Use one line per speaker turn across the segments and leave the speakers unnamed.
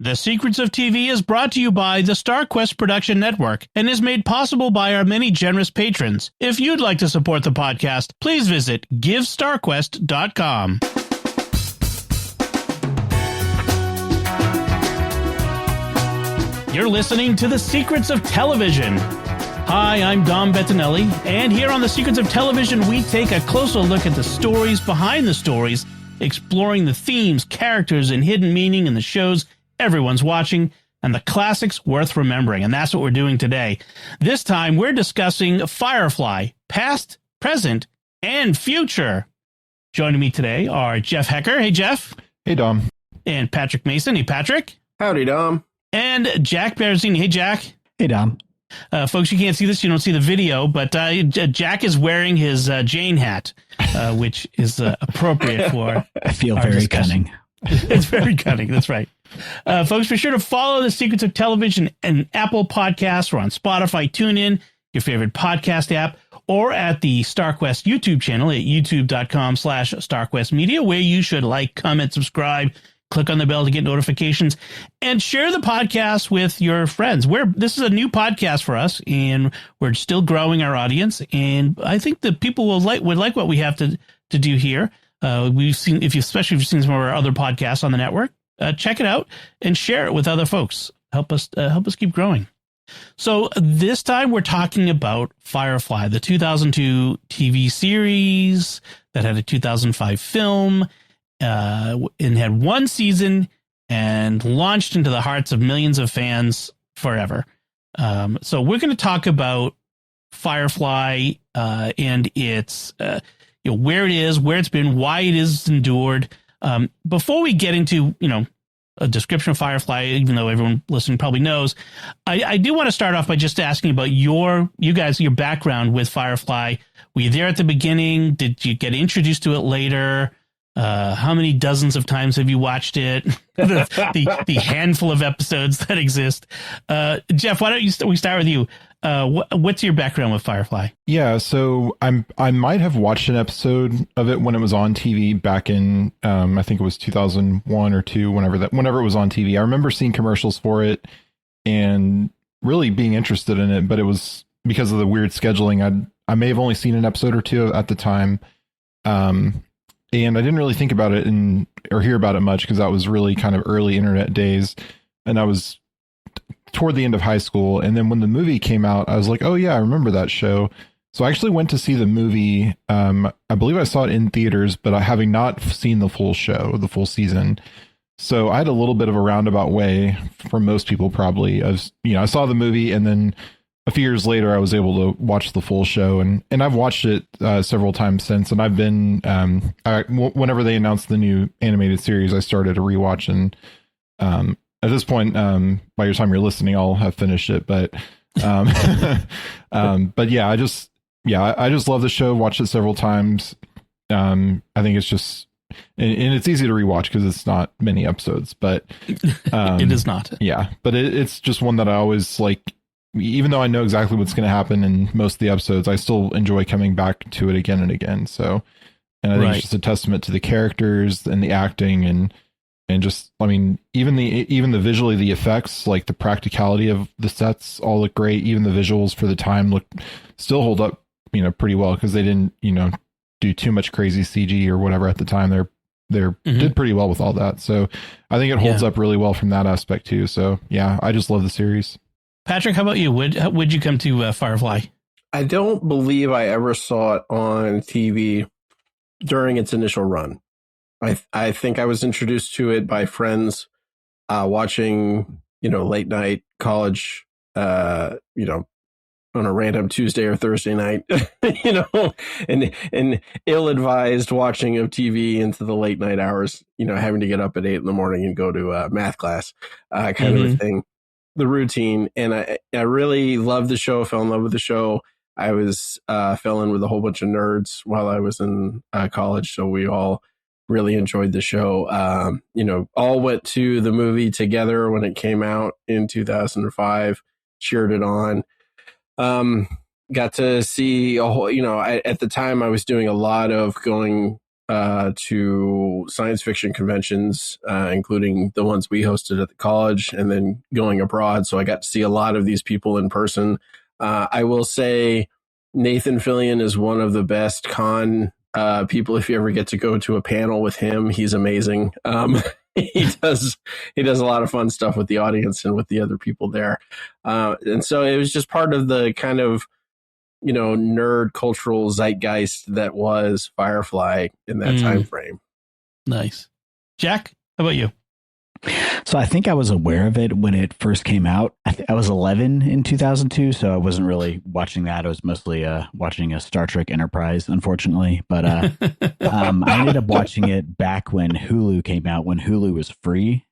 The Secrets of TV is brought to you by the StarQuest Production Network and is made possible by our many generous patrons. If you'd like to support the podcast, please visit GiveStarQuest.com. You're listening to The Secrets of Television. Hi, I'm Dom Bettinelli, and here on The Secrets of Television, we take a closer look at the stories behind the stories, exploring the themes, characters, and hidden meaning in the shows everyone's watching, and the classics worth remembering. And that's what we're doing today. This time, we're discussing Firefly, past, present, and future. Joining me today are Jeff Haecker. Hey, Jeff.
Hey, Dom.
And Patrick Mason. Hey, Patrick.
Howdy, Dom.
And Jack Barruzini. Hey, Jack.
Hey, Dom.
Folks, you can't see this. You don't see the video, but Jack is wearing his Jane hat, which is appropriate for
I feel very
discussion.
cunning.
It's very cunning. That's right. Folks, be sure to follow The Secrets of Television and Apple Podcasts. We're on Spotify, TuneIn, your favorite podcast app, or at the StarQuest YouTube channel at youtube.com/StarQuestMedia, where you should like, comment, subscribe, click on the bell to get notifications, and share the podcast with your friends. This is a new podcast for us, and we're still growing our audience. And I think that people would like what we have to do here. Especially if you've seen some of our other podcasts on the network, check it out and share it with other folks. Help us keep growing. So this time we're talking about Firefly, the 2002 TV series that had a 2005 film, and had one season and launched into the hearts of millions of fans forever. So we're going to talk about Firefly and its where it is, where it's been, why it is endured. Before we get into, a description of Firefly, even though everyone listening probably knows, I do want to start off by just asking about your background with Firefly. Were you there at the beginning? Did you get introduced to it later? How many dozens of times have you watched it? the handful of episodes that exist. Jeff, why don't we start with you? What's your background with Firefly?
Yeah, so I might have watched an episode of it when it was on TV back in I think it was 2001 or 2, whenever it was on TV. I remember seeing commercials for it and really being interested in it, but it was because of the weird scheduling. I may have only seen an episode or two at the time. And I didn't really think about it or hear about it much because that was really kind of early internet days, and I was toward the end of high school. And then when the movie came out, I was like, oh yeah, I remember that show. So I actually went to see the movie. I believe I saw it in theaters, but I having not seen the full show, the full season. So I had a little bit of a roundabout way from most people probably. I saw the movie, and then a few years later, I was able to watch the full show, and I've watched it several times since. And I've been, whenever they announced the new animated series, I started a rewatch. And at this point, by your time you're listening, I'll have finished it. But yeah, I just love the show. Watched it several times. I think it's just, and it's easy to rewatch because it's not many episodes. But
it is not.
Yeah, but it's just one that I always like. Even though I know exactly what's going to happen in most of the episodes, I still enjoy coming back to it again and again. So, and I think it's just a testament to the characters and the acting and just, I mean, even the visually, the effects, like the practicality of the sets all look great. Even the visuals for the time still hold up, pretty well because they didn't, do too much crazy CG or whatever at the time. They're did pretty well with all that. So I think it holds up really well from that aspect too. So yeah, I just love the series.
Patrick, how about you? Would you come to Firefly?
I don't believe I ever saw it on TV during its initial run. I think I was introduced to it by friends watching, late night college, on a random Tuesday or Thursday night, and ill-advised watching of TV into the late night hours, having to get up at 8 a.m. and go to math class, kind of a thing. The routine. And I really loved the show, fell in love with the show. I fell in with a whole bunch of nerds while I was in college. So we all really enjoyed the show. All went to the movie together when it came out in 2005, cheered it on. Got to see a whole, at the time I was doing a lot of going to science fiction conventions, including the ones we hosted at the college, and then going abroad. So I got to see a lot of these people in person. I will say Nathan Fillion is one of the best con people. If you ever get to go to a panel with him, he's amazing. He does a lot of fun stuff with the audience and with the other people there. And so it was just part of the kind of, nerd cultural zeitgeist that was Firefly in that time frame.
Nice. Jack, how about you?
So I think I was aware of it when it first came out. I was 11 in 2002, so I wasn't really watching that. I was mostly watching a Star Trek Enterprise, unfortunately. But I ended up watching it back when Hulu came out, when Hulu was free.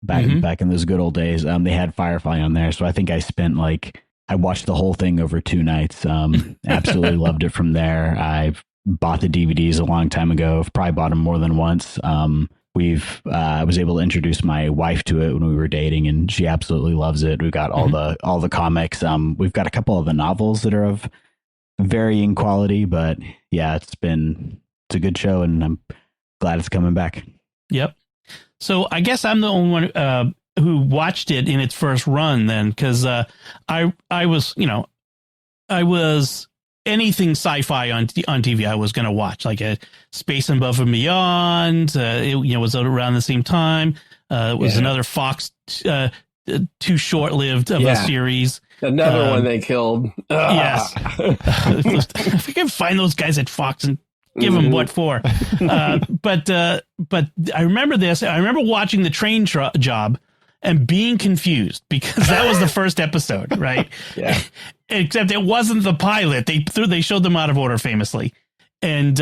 Back in those good old days, they had Firefly on there. So I think I watched the whole thing over 2 nights. Absolutely loved it from there. I bought the DVDs a long time ago. I've probably bought them more than once. I was able to introduce my wife to it when we were dating, and she absolutely loves it. We've got all the comics. We've got a couple of the novels that are of varying quality, but yeah, it's a good show, and I'm glad it's coming back.
Yep. So I guess I'm the only one who watched it in its first run then, because I was anything sci-fi on TV I was going to watch, like a Space Above and Beyond. It was around the same time. It was another Fox too short-lived of a series.
Another one they killed.
Yes. If we can find those guys at Fox and give them what for. But I remember this. I remember watching the train job and being confused because that was the first episode, right?
Yeah.
Except it wasn't the pilot. They showed them out of order famously. And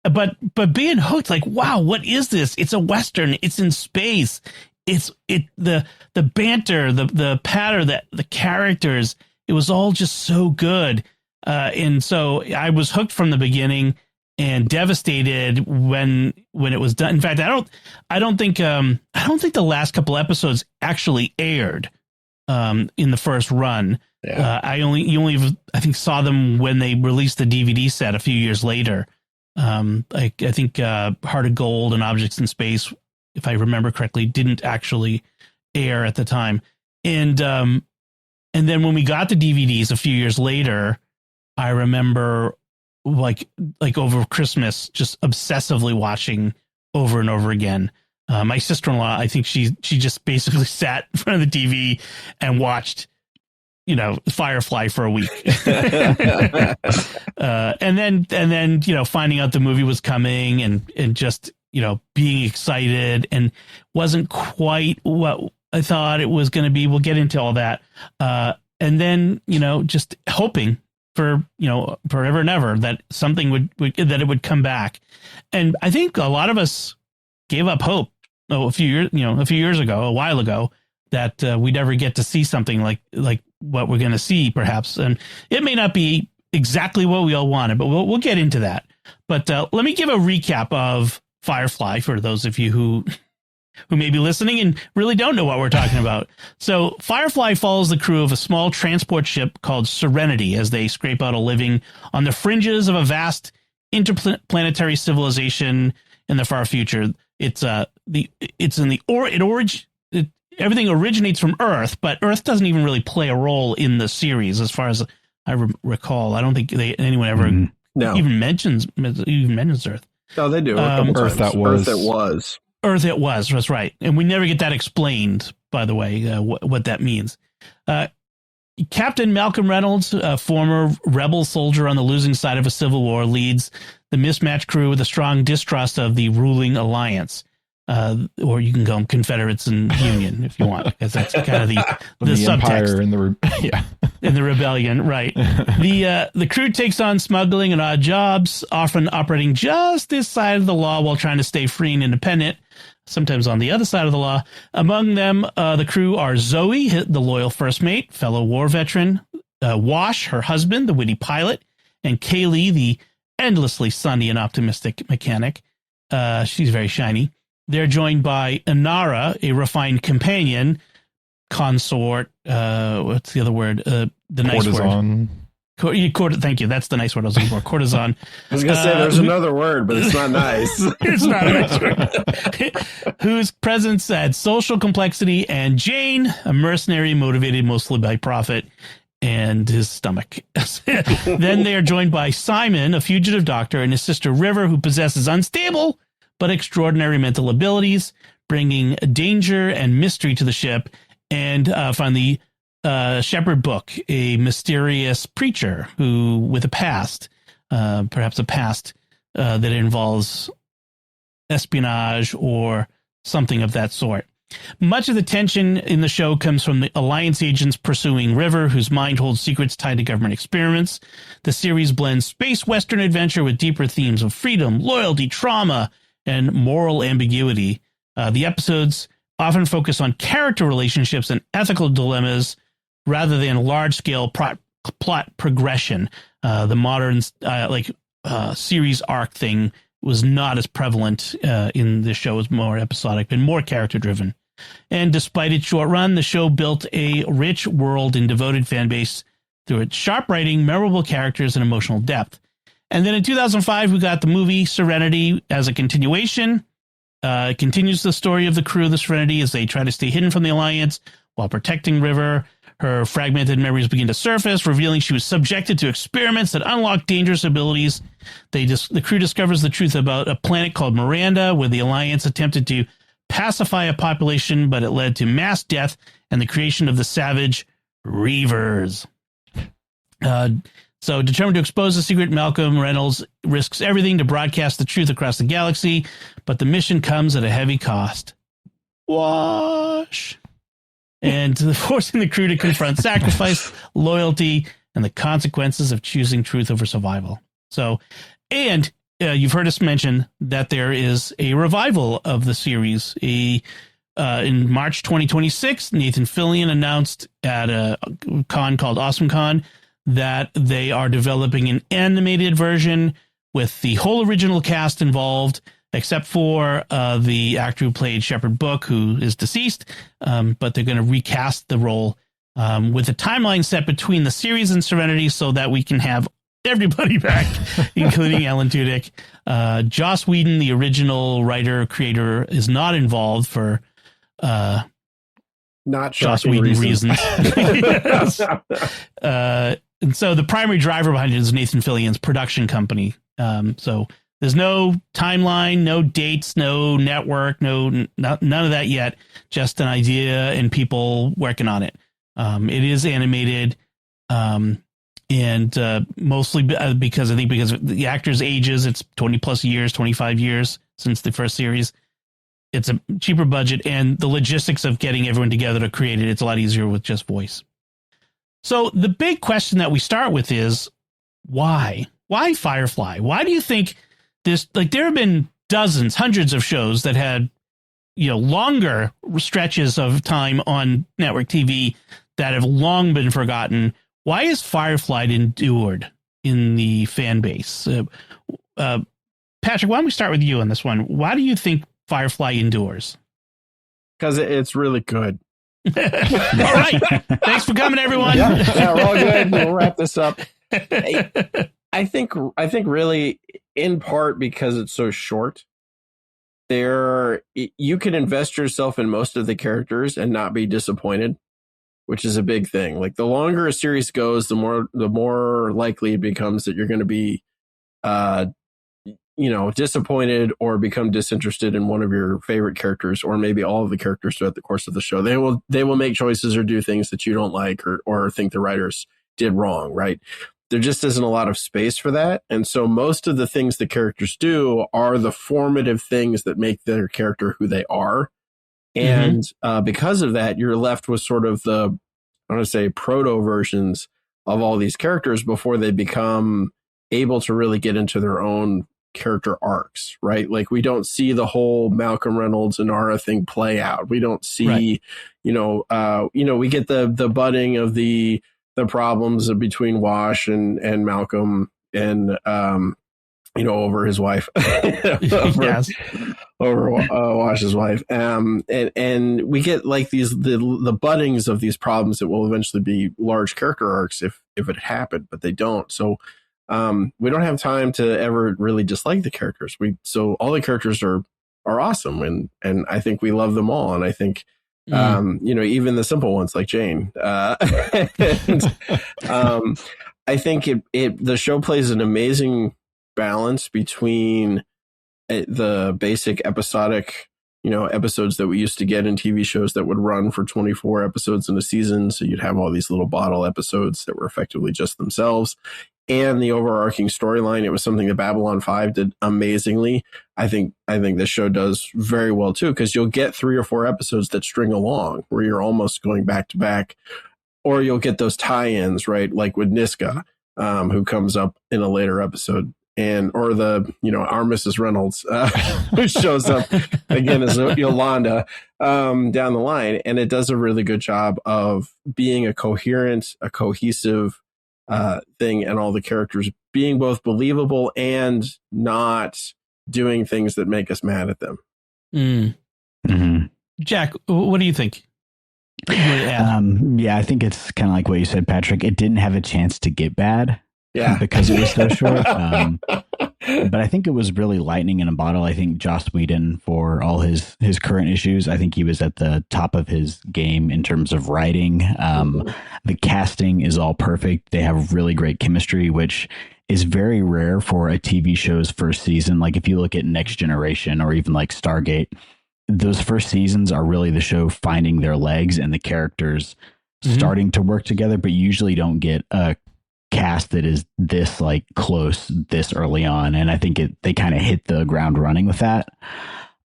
but being hooked, like, wow, what is this? It's a Western. It's in space. The banter, the patter, the characters, it was all just so good. And so I was hooked from the beginning and devastated when it was done. In fact, I don't think the last couple episodes actually aired in the first run. Yeah. You only I think saw them when they released the DVD set a few years later. I think Heart of Gold and Objects in Space, if I remember correctly, didn't actually air at the time. And then when we got the DVDs a few years later, I remember like over Christmas, just obsessively watching over and over again. My sister-in-law, I think she just basically sat in front of the TV and watched, Firefly for a week. and then, finding out the movie was coming and just, being excited, and wasn't quite what I thought it was going to be. We'll get into all that. And then, just hoping for, forever and ever that something that it would come back. And I think a lot of us gave up hope a few years ago, a while ago, that we'd ever get to see something like what we're going to see, perhaps. And it may not be exactly what we all wanted, but we'll get into that. But let me give a recap of Firefly for those of you who may be listening and really don't know what we're talking about. So Firefly follows the crew of a small transport ship called Serenity as they scrape out a living on the fringes of a vast interplanetary civilization in the far future. Everything originates from Earth, but Earth doesn't even really play a role in the series, as far as I recall. I don't think anyone ever even mentions Earth.
No, they do. A couple
Earth
times.
that was.
Earth it was. That's right. And we never get that explained, by the way, what that means. Captain Malcolm Reynolds, a former rebel soldier on the losing side of a civil war, leads the mismatched crew with a strong distrust of the ruling alliance. Or you can call them Confederates and Union if you want, because that's kind of the subtext.
Empire and
in the rebellion, right? The crew takes on smuggling and odd jobs, often operating just this side of the law while trying to stay free and independent, sometimes on the other side of the law. Among them, the crew are Zoe, the loyal first mate, fellow war veteran, Wash, her husband, the witty pilot, and Kaylee, the endlessly sunny and optimistic mechanic. She's very shiny. They're joined by Inara, a refined companion, consort. What's the other word? The nice word. Thank you. That's the nice word I was looking for. Cortisone.
I was going to say there's another word, but it's not nice.
It's not a nice word. Whose presence adds social complexity, and Jane, a mercenary motivated mostly by profit and his stomach. Then they are joined by Simon, a fugitive doctor, and his sister River, who possesses unstable but extraordinary mental abilities, bringing danger and mystery to the ship. And finally, Shepherd Book, a mysterious preacher who, with a past, perhaps a past that involves espionage or something of that sort. Much of the tension in the show comes from the Alliance agents pursuing River, whose mind holds secrets tied to government experiments. The series blends space western adventure with deeper themes of freedom, loyalty, trauma, and moral ambiguity. The episodes often focus on character relationships and ethical dilemmas rather than large-scale plot progression. The modern series arc thing was not as prevalent in the show. It was more episodic and more character-driven. And despite its short run, the show built a rich world and devoted fan base through its sharp writing, memorable characters, and emotional depth. And then in 2005, we got the movie Serenity as a continuation. It continues the story of the crew of the Serenity as they try to stay hidden from the Alliance while protecting River. Her fragmented memories begin to surface, revealing she was subjected to experiments that unlock dangerous abilities. The crew discovers the truth about a planet called Miranda, where the Alliance attempted to pacify a population, but it led to mass death and the creation of the savage Reavers. So determined to expose the secret, Malcolm Reynolds risks everything to broadcast the truth across the galaxy, but the mission comes at a heavy cost. Wash. And forcing the crew to confront sacrifice, loyalty, and the consequences of choosing truth over survival. So, and you've heard us mention that there is a revival of the series. In March 2026, Nathan Fillion announced at a con called Awesome Con that they are developing an animated version with the whole original cast involved, except for the actor who played Shepherd Book, who is deceased. But they're going to recast the role with a timeline set between the series and Serenity so that we can have everybody back, including Alan Tudyk. Joss Whedon, the original writer, creator, is not involved for
not
Joss Whedon reasons. And so the primary driver behind it is Nathan Fillion's production company. So there's no timeline, no dates, no network, none of that yet. Just an idea and people working on it. It is animated, and mostly because of the actors' ages. It's 20 plus years, 25 years since the first series. It's a cheaper budget, and the logistics of getting everyone together to create it, it's a lot easier with just voice. So the big question that we start with is why? Why Firefly? Why do you think this, like, there have been dozens, hundreds of shows that had, longer stretches of time on network TV that have long been forgotten. Why is Firefly endured in the fan base? Patrick, why don't we start with you on this one? Why do you think Firefly endures?
Because it's really good.
All right. Thanks for coming, everyone.
Yeah, we're all good. We'll wrap this up. I think really, in part because it's so short, you can invest yourself in most of the characters and not be disappointed, which is a big thing. Like, the longer a series goes, the more likely it becomes that you're going to be disappointed or become disinterested in one of your favorite characters, or maybe all of the characters throughout the course of the show. They will make choices or do things that you don't like or think the writers did wrong, right? There just isn't a lot of space for that. And so most of the things the characters do are the formative things that make their character who they are. And because of that, you're left with sort of proto versions of all these characters before they become able to really get into their own character arcs, right? Like, we don't see the whole Malcolm Reynolds and Ara thing play out. We don't see, we get the budding of the problems between Wash and Malcolm and over his wife,
Yes.
over Wash's wife. And we get like the buddings of these problems that will eventually be large character arcs if it happened, but they don't. So we don't have time to ever really dislike the characters. So all the characters are awesome, and I think we love them all. And I think even the simple ones like Jane. I think the show plays an amazing balance between the basic episodic, episodes that we used to get in TV shows that would run for 24 episodes in a season. So you'd have all these little bottle episodes that were effectively just themselves, and the overarching storyline. It was something that Babylon 5 did amazingly. I think this show does very well too, because you'll get 3 or 4 episodes that string along where you're almost going back to back, or you'll get those tie-ins, right? Like with Niska, who comes up in a later episode. Or our Mrs. Reynolds, who shows up again as Yolanda down the line. And it does a really good job of being a cohesive thing, and all the characters being both believable and not doing things that make us mad at them.
Mm-hmm. Jack, what do you think?
I think it's kind of like what you said, Patrick. It didn't have a chance to get bad.
Yeah,
because it was so short. But I think it was really lightning in a bottle. I think Joss Whedon, for all his current issues, I think he was at the top of his game in terms of writing. The casting is all perfect. They have really great chemistry, which is very rare for a TV show's first season. Like if you look at Next Generation or even like Stargate, those first seasons are really the show finding their legs and the characters starting to work together, but you usually don't get a cast that is this like close this early on. And I think they kind of hit the ground running with that.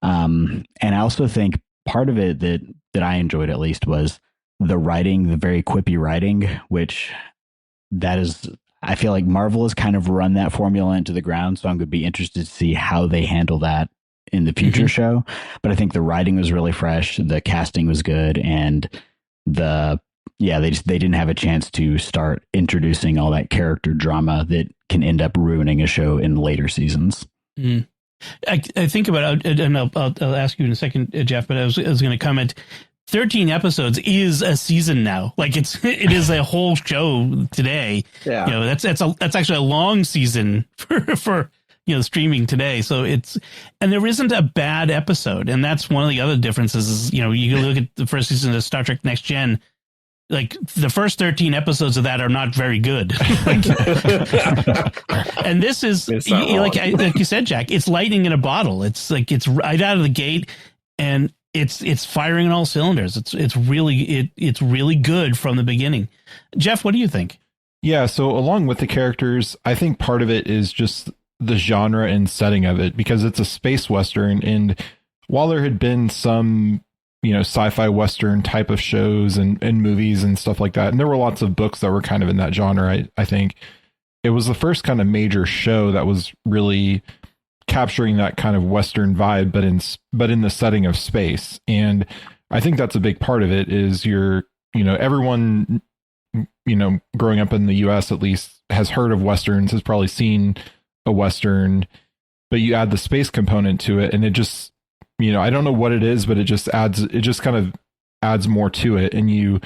And I also think part of it that I enjoyed at least was the writing, the very quippy writing, which that is, I feel like Marvel has kind of run that formula into the ground. So I'm going to be interested to see how they handle that in the future show. But I think the writing was really fresh. The casting was good. And they didn't have a chance to start introducing all that character drama that can end up ruining a show in later seasons.
I think about it, and I'll ask you in a second, Jeff, but I was going to comment. 13 episodes is a season now. Like it is a whole show today.
Yeah.
That's actually a long season for streaming today. So and there isn't a bad episode. And that's one of the other differences is, you look at the first season of Star Trek Next Gen, like the first 13 episodes of that are not very good. And this is like you said, Jack, it's lightning in a bottle. It's like, it's right out of the gate and it's firing on all cylinders. It's really good from the beginning. Jeff, what do you think?
Yeah. So along with the characters, I think part of it is just the genre and setting of it, because it's a space Western. And while there had been some, sci-fi Western type of shows and movies and stuff like that, and there were lots of books that were kind of in that genre, I think it was the first kind of major show that was really capturing that kind of Western vibe, but in the setting of space. And I think that's a big part of it is everyone, growing up in the US at least has heard of Westerns, has probably seen a Western, but you add the space component to it and it just, I don't know what it is, but it just kind of adds more to it. And you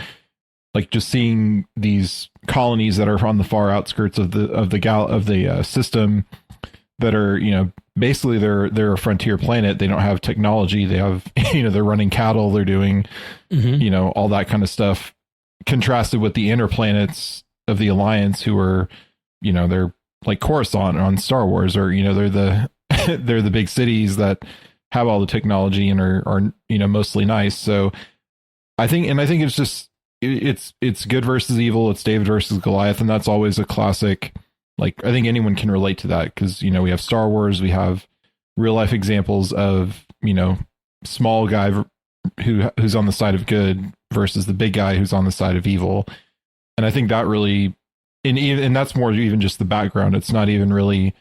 like just seeing these colonies that are on the far outskirts of the system that are, basically they're a frontier planet. They don't have technology. They have, they're running cattle. They're doing, all that kind of stuff, contrasted with the inner planets of the Alliance, who are, they're like Coruscant on Star Wars, or, they're the big cities that have all the technology and are mostly nice. So I think it's just, it's good versus evil. It's David versus Goliath. And that's always a classic. Like, I think anyone can relate to that because, we have Star Wars, we have real life examples of, small guy who's on the side of good versus the big guy who's on the side of evil. And I think that really, and that's more even just the background. It's not even really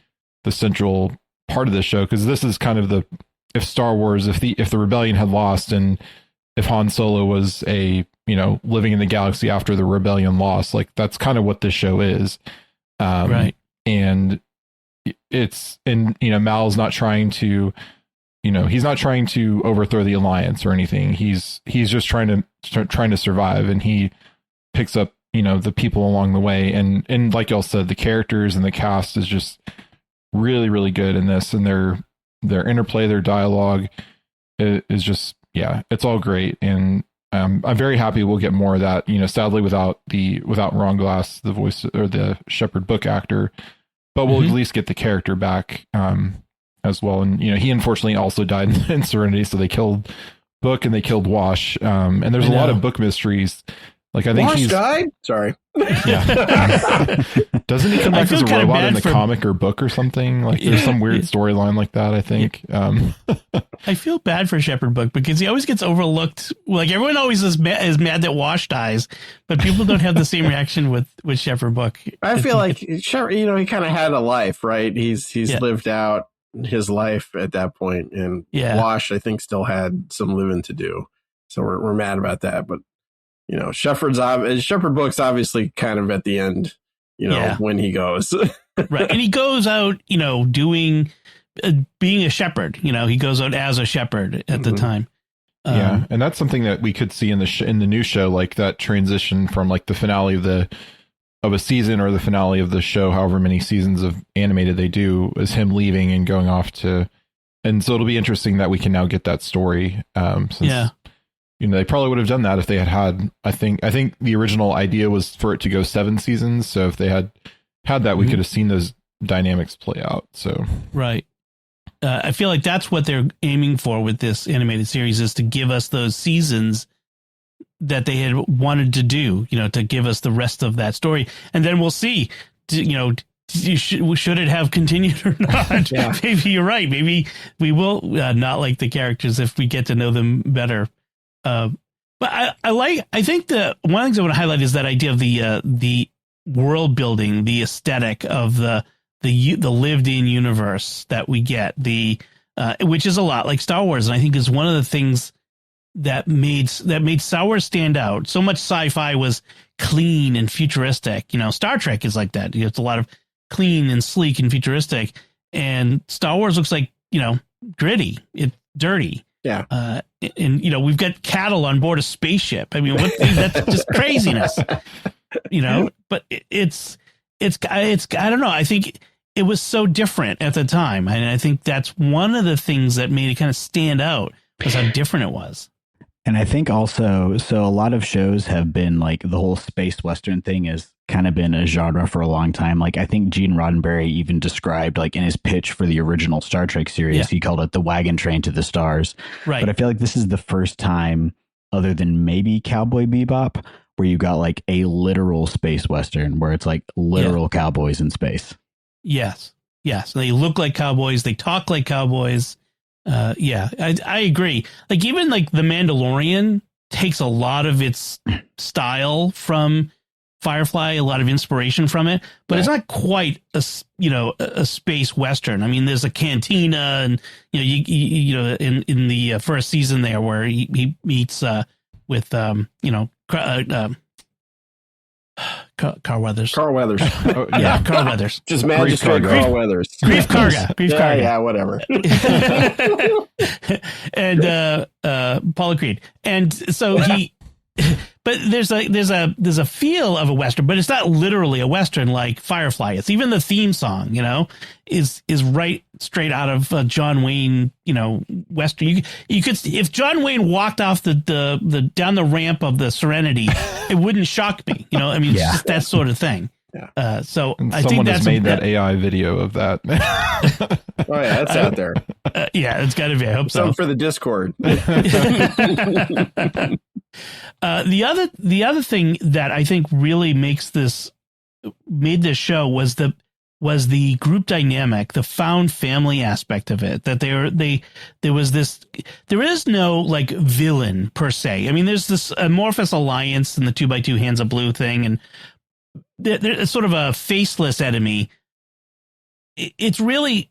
the central part of the show, because this is kind of if Star Wars, if the rebellion had lost, and if Han Solo was living in the galaxy after the rebellion lost, like that's kind of what this show is. Right. And it's, and Mal's not trying to, he's not trying to overthrow the Alliance or anything. He's just trying to survive, and he picks up the people along the way, and like y'all said, the characters and the cast is just really, really good in this, and their interplay, their dialogue is just, it's all great. And I'm very happy we'll get more of that, sadly without Ron Glass, the voice or the Shepherd Book actor, but we'll at least get the character back as well. And he unfortunately also died in Serenity, so they killed Book and they killed Wash, and there's a lot of Book mysteries. Like, I think
Wash died? Sorry.
Yeah. Doesn't he come back as a robot in the comic or book or something? Like, there's some weird storyline like that, I think.
I feel bad for Shepherd Book because he always gets overlooked. Like, everyone always is mad that Wash dies, but people don't have the same reaction with Shepherd Book.
I feel like Shepherd, he kind of had a life, right? He's lived out his life at that point, and Wash, I think, still had some living to do. So we're mad about that, but Shepherd Book's obviously kind of at the end, when he goes.
Right. And he goes out, doing, being a shepherd, he goes out as a shepherd at the time.
And that's something that we could see in the new show, like that transition from like the finale of a season or the finale of the show, however many seasons of animated they do, is him leaving and going off to, and so it'll be interesting that we can now get that story. Since, they probably would have done that if they had I think the original idea was for it to go 7 seasons. So if they had that, we could have seen those dynamics play out. So,
right. I feel like that's what they're aiming for with this animated series, is to give us those seasons that they had wanted to do, to give us the rest of that story. And then we'll see, should it have continued or not? Maybe you're right. Maybe we will not like the characters if we get to know them better. But I think the one of the things I want to highlight is that idea of the world building, the aesthetic of the lived in universe that we get, which is a lot like Star Wars. And I think is one of the things that made Star Wars stand out. So much sci-fi was clean and futuristic. Star Trek is like that. It's a lot of clean and sleek and futuristic, and Star Wars looks like, gritty, it's dirty.
Yeah.
And we've got cattle on board a spaceship. I mean, that's just craziness, but it's I don't know. I think it was so different at the time. And I think that's one of the things that made it kind of stand out, was how different it was.
And I think also, so a lot of shows have been like, the whole space Western thing has kind of been a genre for a long time. Like, I think Gene Roddenberry even described, like in his pitch for the original Star Trek series, he called it the wagon train to the stars.
Right.
But I feel like this is the first time, other than maybe Cowboy Bebop, where you got like a literal space Western, where it's like literal cowboys in space. Yes.
They look like cowboys. They talk like cowboys. I agree. Like, even like The Mandalorian takes a lot of its style from Firefly, a lot of inspiration from it, but it's not quite a space Western. I mean, there's a cantina, and in the first season there, where he meets with Carl Weathers.
Carl Weathers.
Carl Weathers.
Just Magistrate Carl Weathers.
Grief Karga.
Yeah, whatever.
And Paula Creed. And so but there's a feel of a Western, but it's not literally a Western like Firefly. It's even the theme song, is right straight out of John Wayne, Western. You could, if John Wayne walked off the down the ramp of the Serenity, it wouldn't shock me. I mean, it's just that sort of thing.
Yeah.
So
and
I
someone
think
has made that AI video of that.
Oh yeah, that's out there.
It's got to be. I hope so.
Some for the Discord.
The other thing that I think really made this show was the group dynamic, the found family aspect of it. That there is no like villain per se. I mean, there's this amorphous alliance in the 2x2 Hands of Blue thing, and there's sort of a faceless enemy. It's really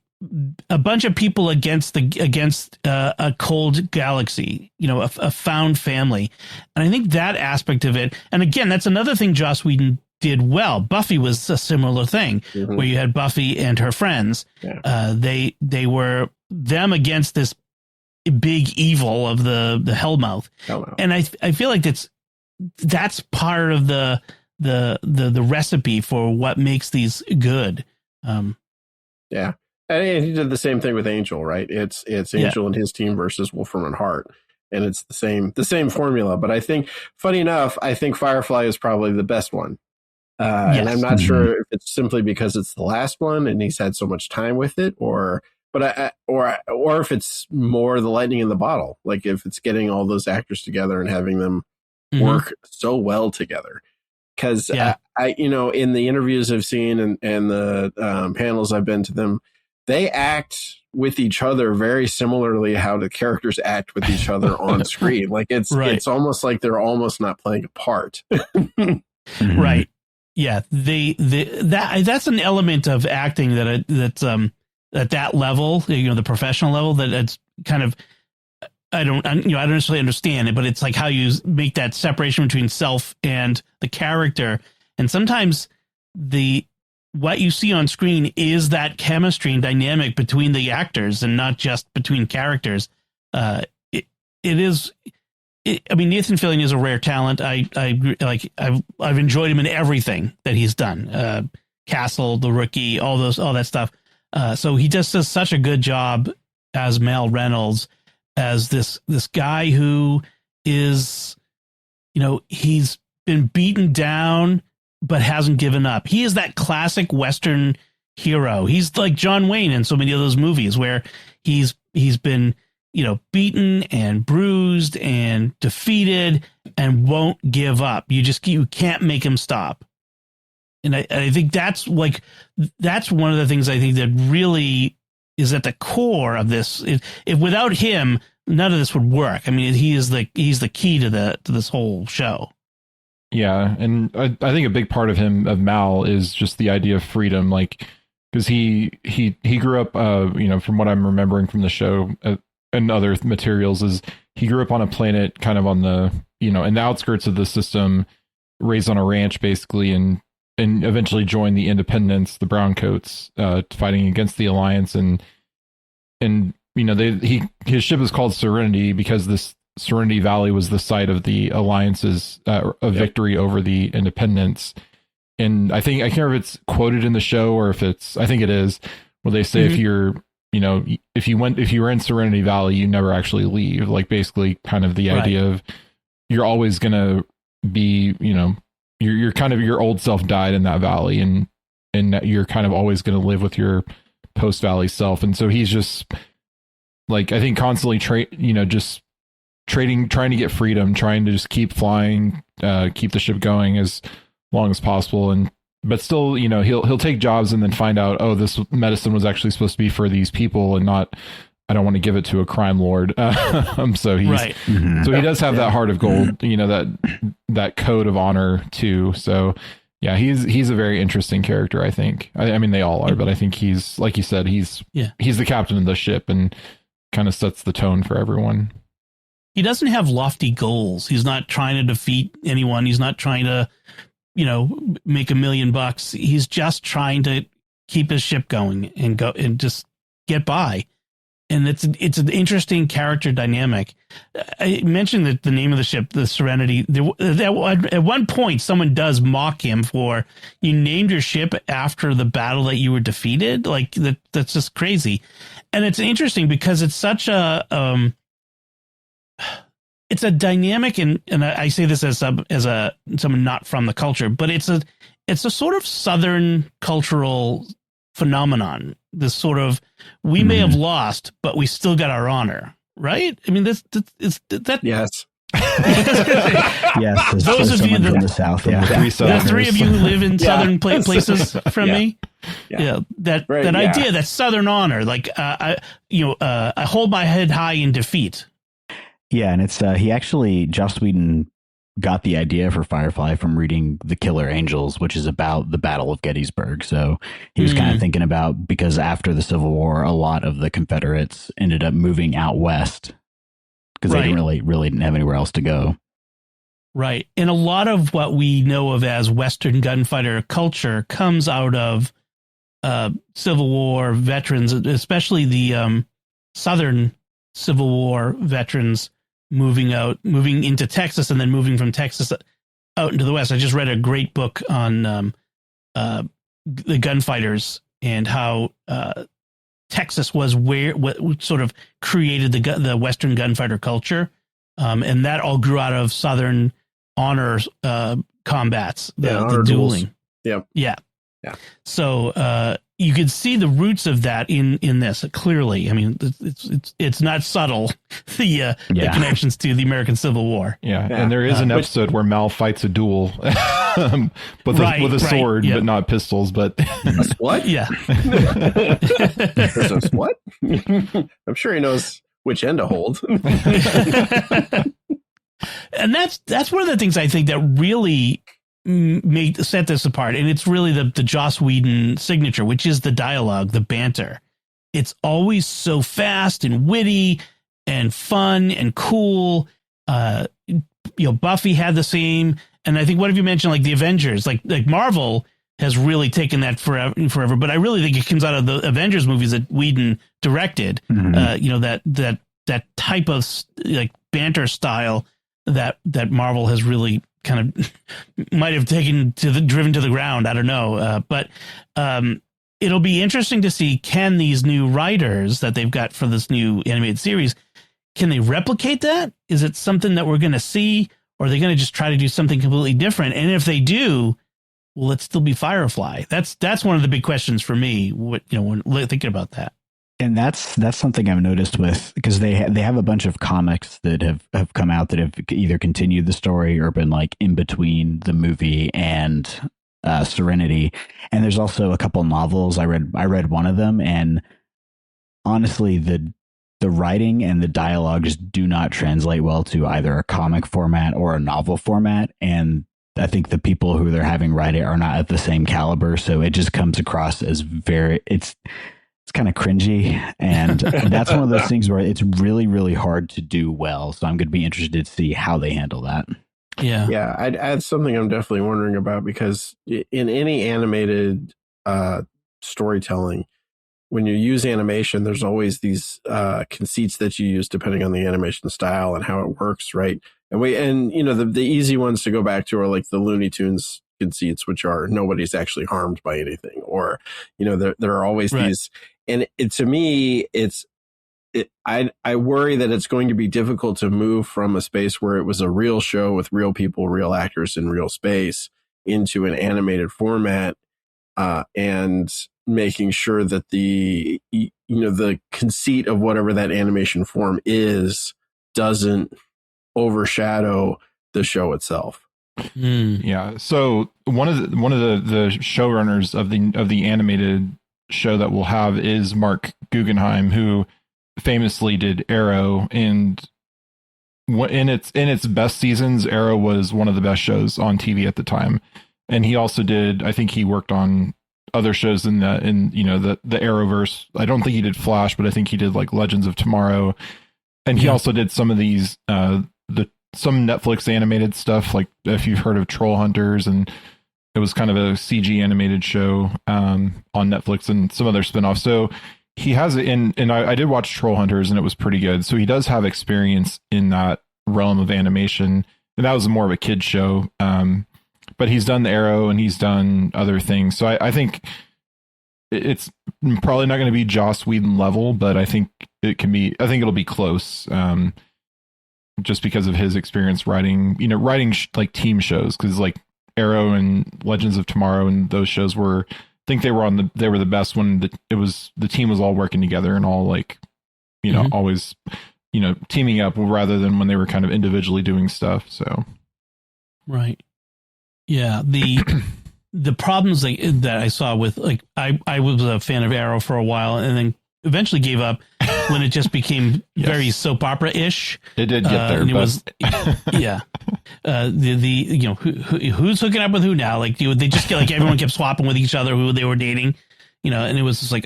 a bunch of people against a cold galaxy, a found family. And I think that aspect of it, and again, that's another thing Joss Whedon did well. Buffy was a similar thing where you had Buffy and her friends.
Yeah.
They were them against this big evil of the Hellmouth. And I feel like that's part of the recipe for what makes these good.
Yeah. And he did the same thing with Angel, right? It's Angel and his team versus Wolfram and Hart. And it's the same formula. But I think, funny enough, I think Firefly is probably the best one. And I'm not sure if it's simply because it's the last one and he's had so much time with it, or if it's more the lightning in the bottle, like if it's getting all those actors together and having them work so well together. Because I, in the interviews I've seen and the panels I've been to them, they act with each other very similarly how the characters act with each other on screen. Like it's almost like they're almost not playing a part.
Right. Yeah. That's an element of acting that's at that level, the professional level, that it's kind of, I don't necessarily understand it, but it's like how you make that separation between self and the character. And sometimes what you see on screen is that chemistry and dynamic between the actors and not just between characters. I mean, Nathan Fillion is a rare talent. I've enjoyed him in everything that he's done. Castle, The Rookie, all that stuff. So he just does such a good job as Mal Reynolds, as this guy who is, he's been beaten down but hasn't given up. He is that classic Western hero. He's like John Wayne in so many of those movies where he's been, beaten and bruised and defeated and won't give up. You can't make him stop. And I think that's one of the things I think that really is at the core of this. If without him, none of this would work. I mean, he's the key to this whole show.
Yeah, and I think a big part of Mal is just the idea of freedom, like because he grew up, from what I'm remembering from the show and other materials, is he grew up on a planet kind of on the in the outskirts of the system, raised on a ranch basically, and eventually joined the Independents, the Browncoats, fighting against the Alliance, and his ship is called Serenity because this Serenity Valley was the site of the Alliance's victory over the Independents. And I can't remember if it's quoted in the show or if I think it is, where they say if you're, if you were in Serenity Valley, you never actually leave. Like basically kind of the idea of you're always going to be, you're kind of, your old self died in that valley, and you're kind of always going to live with your post valley self. And so he's just like, I think constantly just trying to get freedom, trying to just keep flying, keep the ship going as long as possible. But still, he'll take jobs and then find out, oh, this medicine was actually supposed to be for these people and not, I don't want to give it to a crime lord. So he's, so he does have that heart of gold, that code of honor too. So yeah, he's a very interesting character, I think. I mean, they all are, but I think he's, like you said, he's the captain of the ship and kind of sets the tone for everyone.
He doesn't have lofty goals. He's not trying to defeat anyone. He's not trying to, make $1 million. He's just trying to keep his ship going and go and just get by. And it's an interesting character dynamic. I mentioned that the name of the ship, the Serenity, at one point, someone does mock him for, you named your ship after the battle that you were defeated. Like that's just crazy. And it's interesting because it's such a, it's a dynamic, and I say this as someone not from the culture, but it's a sort of Southern cultural phenomenon. This sort of, we may have lost, but we still got our honor, right? I mean, that.
Yes.
Yes.
Those of you
from the South,
the three of you who live in Southern places from me.
Yeah.
That idea, that Southern honor, like I hold my head high in defeat.
Yeah, and it's Joss Whedon got the idea for Firefly from reading The Killer Angels, which is about the Battle of Gettysburg. So he was kind of thinking about, because after the Civil War, a lot of the Confederates ended up moving out west because they didn't really didn't have anywhere else to go.
Right. And a lot of what we know of as Western gunfighter culture comes out of Civil War veterans, especially the Southern Civil War veterans moving into Texas and then moving from Texas out into the West. I just read a great book on the gunfighters and how Texas was what sort of created the Western gunfighter culture. And that all grew out of Southern honor combats, the dueling.
Yep.
Yeah. So you could see the roots of that in this clearly. I mean, it's not subtle. The connections to the American Civil War.
Yeah, and there is an episode where Mal fights a duel with a sword, but not pistols. But
what?
Yeah.
There's a what? I'm sure he knows which end to hold.
And that's one of the things I think that really set this apart. And it's really the Joss Whedon signature, which is the dialogue, the banter. It's always so fast and witty and fun and cool. Buffy had the same. And I think, what have you mentioned? Like the Avengers, like Marvel has really taken that forever. But I really think it comes out of the Avengers movies that Whedon directed. Mm-hmm. That type of like banter style that Marvel has really kind of might have driven to the ground. I don't know. But it'll be interesting to see, can these new writers that they've got for this new animated series, can they replicate that? Is it something that we're going to see, or are they going to just try to do something completely different? And if they do, will it still be Firefly? That's one of the big questions for me, when thinking about that.
And that's something I've noticed because they have a bunch of comics that have come out that have either continued the story or been like in between the movie and Serenity. And there's also a couple novels. I read one of them, and honestly, the writing and the dialogue just do not translate well to either a comic format or a novel format. And I think the people who they're having write it are not at the same caliber. So it just comes across as it's kind of cringy. And that's one of those things where it's really, really hard to do well. So I'm going to be interested to see how they handle that.
Yeah.
Yeah. I'd add something I'm definitely wondering about, because in any animated storytelling, when you use animation, there's always these conceits that you use depending on the animation style and how it works. Right. And the easy ones to go back to are like the Looney Tunes conceits, which are nobody's actually harmed by anything, or, there are always these. And to me, I worry that it's going to be difficult to move from a space where it was a real show with real people, real actors in real space into an animated format, and making sure that the conceit of whatever that animation form is doesn't overshadow the show itself.
Yeah. So one of the showrunners of the animated show that we'll have is Mark Guggenheim, who famously did Arrow, and in its best seasons, Arrow was one of the best shows on TV at the time. And he also I think he worked on other shows in the Arrowverse. I don't think he did Flash, but I think he did like Legends of Tomorrow. And he also did some of these some Netflix animated stuff, like if you've heard of Troll Hunters, and it was kind of a CG animated show on Netflix, and some other spinoffs. So he has it in, and I did watch Troll Hunters, and it was pretty good. So he does have experience in that realm of animation, and that was more of a kid's show. But he's done the Arrow, and he's done other things. So I think it's probably not going to be Joss Whedon level, but I think it can be. I think it'll be close, just because of his experience writing like team shows, because like Arrow and Legends of Tomorrow and those shows I think they were the best when the team was all working together and all like, always, teaming up, rather than when they were kind of individually doing stuff. So. Right.
Yeah. The problems that I saw with, like, I was a fan of Arrow for a while, and then eventually gave up when it just became very soap opera-ish.
It did get there,
and it was, yeah. Who's hooking up with who now? Like, they just get, like, everyone kept swapping with each other who they were dating, and it was just like,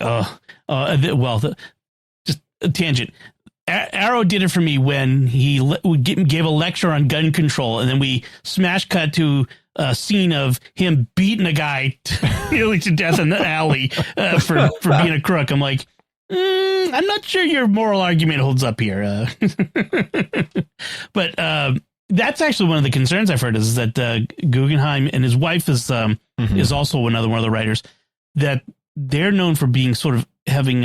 just a tangent. Arrow did it for me when he gave a lecture on gun control, and then we smash cut to a scene of him beating a guy nearly to death in the alley for being a crook. I'm like, I'm not sure your moral argument holds up here. But that's actually one of the concerns I've heard is that Guggenheim and his wife is also another one of the writers, that they're known for being sort of having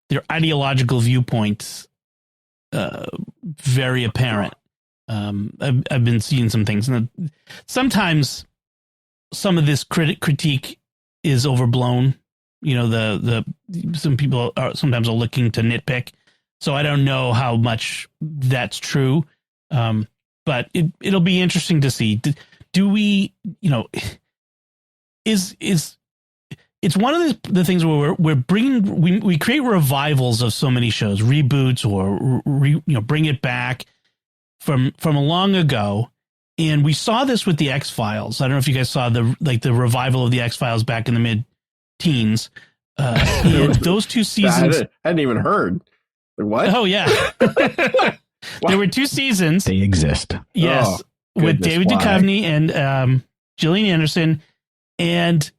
their ideological viewpoints very apparent. I've been seeing some things, and sometimes some of this critique is overblown. You know, some people are sometimes looking to nitpick, so I don't know how much that's true. But it'll be interesting to see. Do we, you know, it's one of the things where we're bringing, we create revivals of so many shows, reboots or bring it back from long ago. And we saw this with the X-Files. I don't know if you guys saw the revival of the X-Files back in the mid-teens. Those 2 seasons.
I hadn't even heard. What?
Oh, yeah. There were 2 seasons.
They exist.
Yes. With David Duchovny and Gillian Anderson. And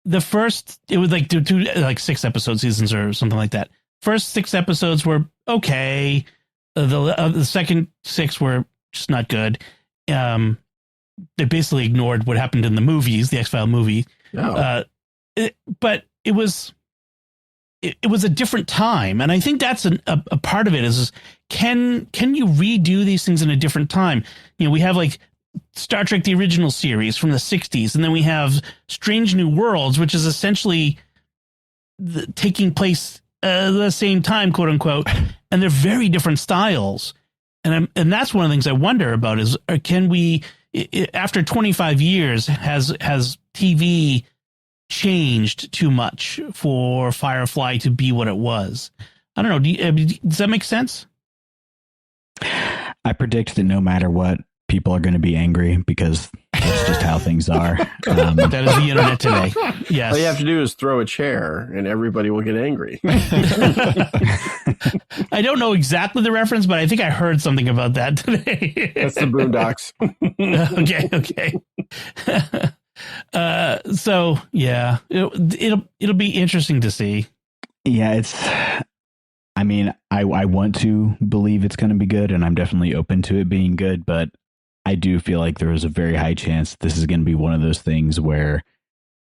the first, it was like 6 episode seasons or something like that. First 6 episodes were okay. The second 6 were just not good. They basically ignored what happened in the movies, the X-File movie.
Oh.
But it was a different time, and I think that's a part of it. Is can you redo these things in a different time? You know, we have like Star Trek, the original series from the 60s. And then we have Strange New Worlds, which is essentially taking place the same time, quote unquote. And they're very different styles. And that's one of the things I wonder about is, can we, after 25 years, has TV changed too much for Firefly to be what it was? I don't know. Does that make sense?
I predict that no matter what, people are going to be angry because that's just how things are.
That is the internet today. Yes.
All you have to do is throw a chair and everybody will get angry.
I don't know exactly the reference, but I think I heard something about that today.
That's the Boondocks.
Okay. So yeah, it'll be interesting to see.
Yeah, I mean, I want to believe it's going to be good, and I'm definitely open to it being good, but I do feel like there is a very high chance this is going to be one of those things where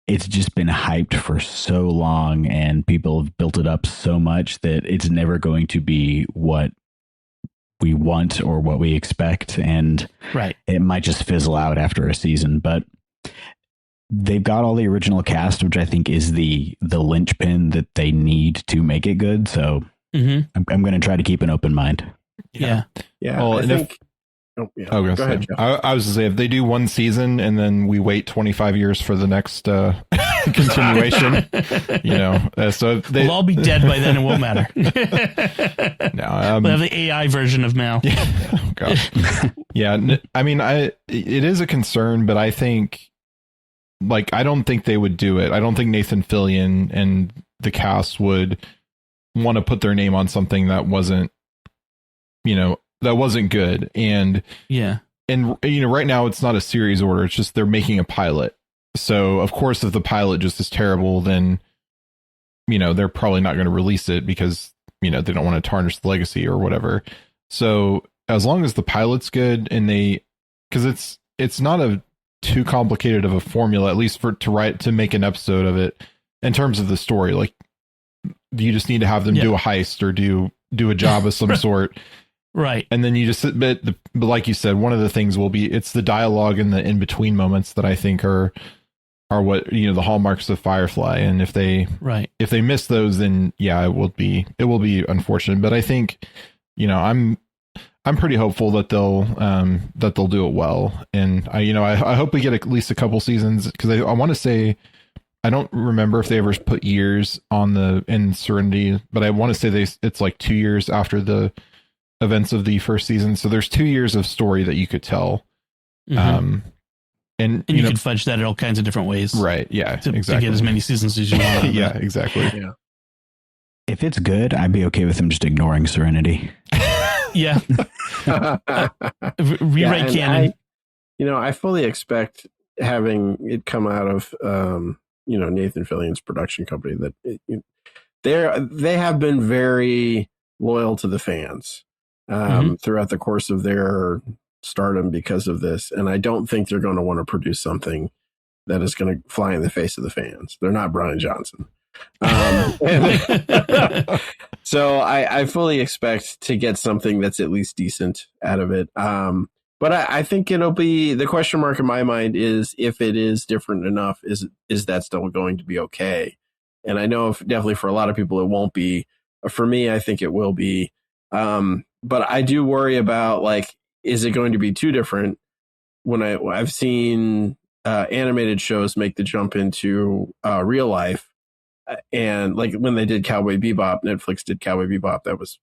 it's just been hyped for so long and people have built it up so much that it's never going to be what we want or what we expect. And it might just fizzle out after a season, but they've got all the original cast, which I think is the linchpin that they need to make it good. So I'm going to try to keep an open mind.
Yeah.
Well, go ahead. I was to say, if they do one season and then we wait 25 years for the next continuation, so
we'll all be dead by then. It won't matter.
No,
we'll have the AI version of Mal.
Yeah. Oh, gosh. Yeah. I mean, it is a concern, but I think, I don't think they would do it. I don't think Nathan Fillion and the cast would want to put their name on something that wasn't, that wasn't good. And right now it's not a series order. It's just they're making a pilot. So of course, if the pilot just is terrible, then, they're probably not going to release it because, they don't want to tarnish the legacy or whatever. So as long as the pilot's good and because it's not a too complicated of a formula, at least to make an episode of it in terms of the story. Like, you just need to have them do a heist or do a job of some sort.
Right.
And then you just, but like you said, one of the things will be, it's the dialogue and the in-between moments that I think are what, the hallmarks of Firefly. And if they miss those, then it will be unfortunate. But I think, I'm pretty hopeful that they'll do it well. And I hope we get at least a couple seasons, because I want to say, I don't remember if they ever put years in Serenity, but I want to say it's like 2 years after the events of the first season. So there's 2 years of story that you could tell. And you
could fudge that in all kinds of different ways.
Right. Yeah, exactly.
To get as many seasons as you want.
Yeah, exactly.
Yeah.
If it's good, I'd be okay with him just ignoring Serenity.
Yeah. Rewrite canon.
I fully expect, having it come out of Nathan Fillion's production company, that they have been very loyal to the fans throughout the course of their stardom because of this, and I don't think they're going to want to produce something that is going to fly in the face of the fans. They're not Bryan Johnson. So I fully expect to get something that's at least decent out of it. But I think it'll be, the question mark in my mind is, if it is different enough, is that still going to be okay? And I know definitely for a lot of people it won't be. For me, I think it will be. But I do worry about, like, is it going to be too different? When I've seen animated shows make the jump into real life, and like when they did Cowboy Bebop, Netflix did Cowboy Bebop, that was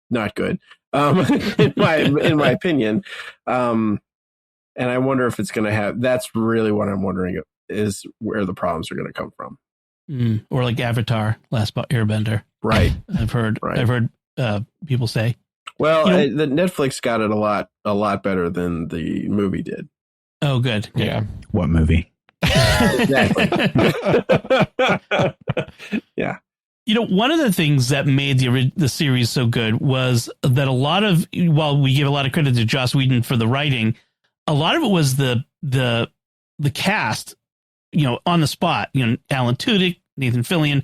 not good, in my opinion. And I wonder if it's going to have. That's really what I'm wondering, is where the problems are going to come from.
Or like Avatar, Last Airbender.
Right.
I've heard people say.
Well, the Netflix got it a lot better than the movie did.
Oh, good.
Yeah.
What movie?
Exactly. Yeah.
One of the things that made the series so good was that while we give a lot of credit to Joss Whedon for the writing, a lot of it was the cast, on the spot, Alan Tudyk, Nathan Fillion,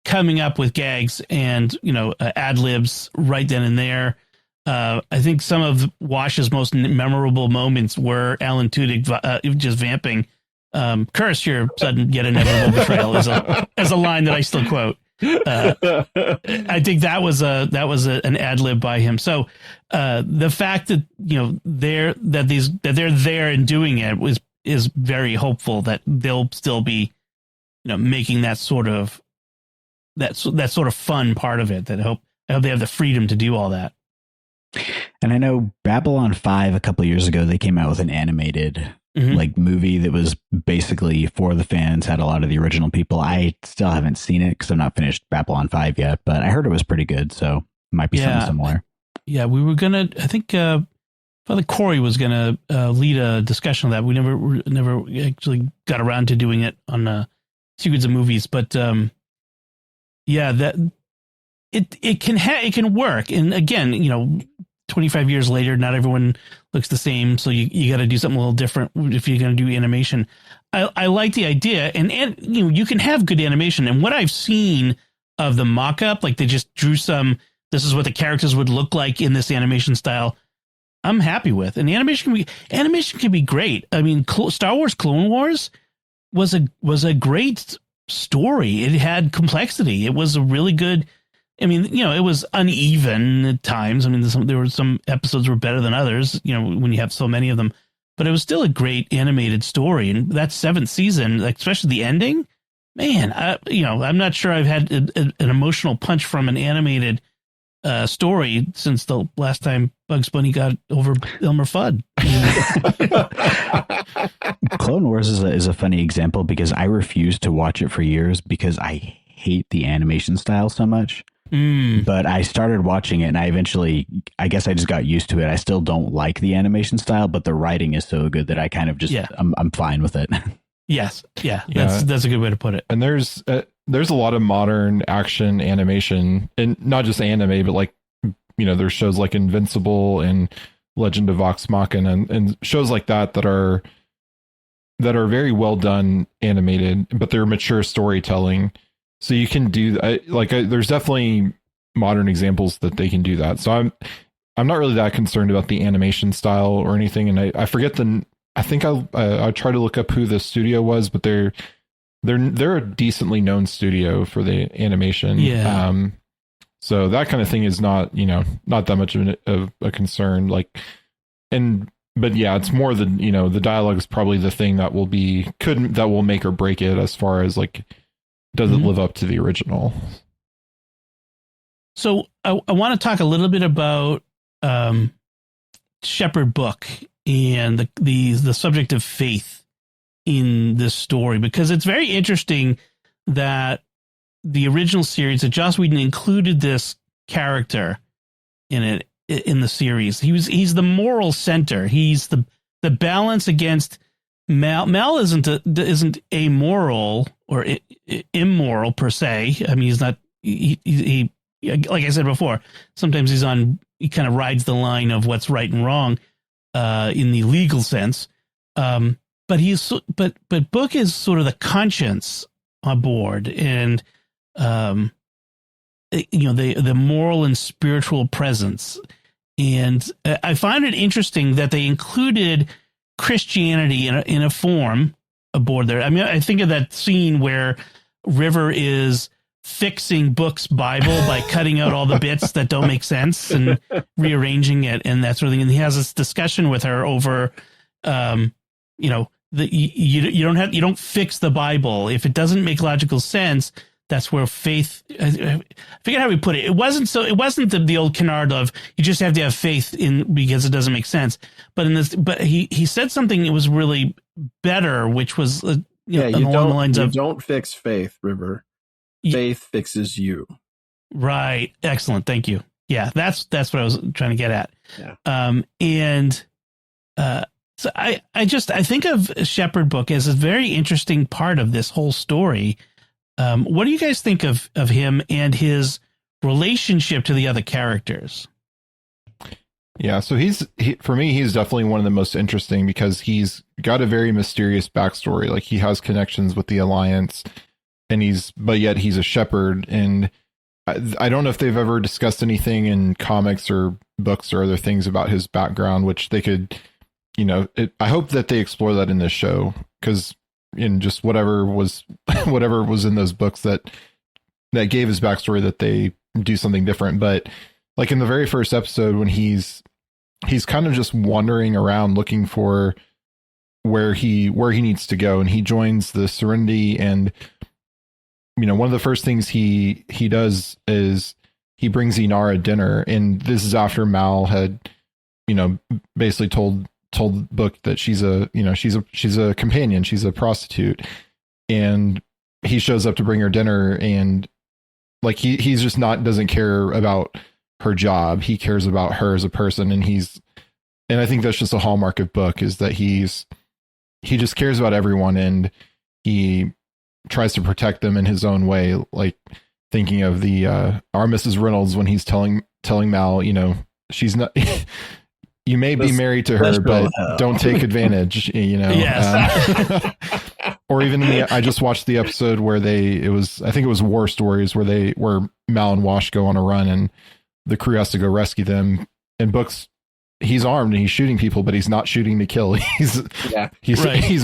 coming up with gags and, ad libs right then and there. I think some of Wash's most memorable moments were Alan Tudyk just vamping, "Curse your sudden yet inevitable betrayal," as a line that I still quote. I think that was an ad lib by him. So the fact that they're there and doing it is very hopeful that they'll still be making that sort of fun part of it. That I hope they have the freedom to do all that.
And I know Babylon 5 a couple of years ago, they came out with an animated like movie that was basically for the fans, had a lot of the original people. I still haven't seen it because I've not finished Babylon 5 yet, but I heard it was pretty good, so it might be something similar.
Yeah, we were gonna. I think Father Corey was gonna lead a discussion on that. We never actually got around to doing it on Secrets of Movies, but that it can work. And again, 25 years later, not everyone looks the same. So you got to do something a little different if you're going to do animation. I like the idea, and you can have good animation. And what I've seen of the mock-up, like they just drew this is what the characters would look like in this animation style, I'm happy with. And the animation can be great. I mean, Star Wars Clone Wars was a great story. It had complexity. It was a really good. I mean, it was uneven at times. I mean, there were some episodes were better than others, when you have so many of them, but it was still a great animated story. And that 7th season, like, especially the ending, man, I'm not sure I've had an emotional punch from an animated story since the last time Bugs Bunny got over Elmer Fudd.
Clone Wars is a funny example because I refused to watch it for years because I hate the animation style so much. But I started watching it and I guess I just got used to it. I still don't like the animation style, but the writing is so good that I kind of just, I'm fine with it.
Yes. Yeah. That's a good way to put it.
And there's a lot of modern action animation, and not just anime, but like, there's shows like Invincible and Legend of Vox Machina and shows like that are very well done animated, but they're mature storytelling. So you can do there's definitely modern examples that they can do that. So I'm not really that concerned about the animation style or anything. And I forget I think I tried to look up who the studio was, but they're a decently known studio for the animation.
Yeah.
So that kind of thing is not that much of a concern. But yeah, it's more the dialogue is probably the thing that will make or break it as far as like, does it live up to the original?
So I want to talk a little bit about Shepherd Book and the subject of faith in this story, because it's very interesting that the original series that Joss Whedon included this character in it in the series. He's the moral center. He's the balance against Mal. Mal isn't amoral or immoral per se. I mean, he's not. He like I said before. Sometimes he kind of rides the line of what's right and wrong in the legal sense. But Book is sort of the conscience on board, and the moral and spiritual presence. And I find it interesting that they included Christianity in a form aboard there. I mean, I think of that scene where River is fixing Book's Bible by cutting out all the bits that don't make sense and rearranging it and that sort of thing. And he has this discussion with her over, you don't fix the Bible if it doesn't make logical sense. That's where faith. I forget how we put it. It wasn't the old canard of you just have to have faith in because it doesn't make sense. But he said something that was really better, which was along the lines of
don't fix faith, River. Faith fixes you.
Right. Excellent. Thank you. Yeah, that's what I was trying to get at.
Yeah.
So I think of Shepherd Book as a very interesting part of this whole story. What do you guys think of him and his relationship to the other characters?
Yeah, so for me, he's definitely one of the most interesting because he's got a very mysterious backstory. Like he has connections with the Alliance, but yet he's a shepherd. And I don't know if they've ever discussed anything in comics or books or other things about his background, which they could, I hope that they explore that in this show, because in just whatever was in those books that gave his backstory, that they do something different. But like in the very first episode, when he's kind of just wandering around looking for where he needs to go, and he joins the Serenity, and one of the first things he does is he brings Inara dinner, and this is after Mal had basically told Book that she's a companion, she's a prostitute, and he shows up to bring her dinner, and like he's just doesn't care about her job, he cares about her as a person. And I think that's just a hallmark of Book, is that he just cares about everyone, and he tries to protect them in his own way. Like thinking of the our Mrs. Reynolds when he's telling Mal, she's not you may be married to her, but don't take advantage,
Yes.
Or even I just watched the episode where I think it was War Stories, where Mal and Wash go on a run and the crew has to go rescue them. And Book's, he's armed and he's shooting people, but he's not shooting to kill. He's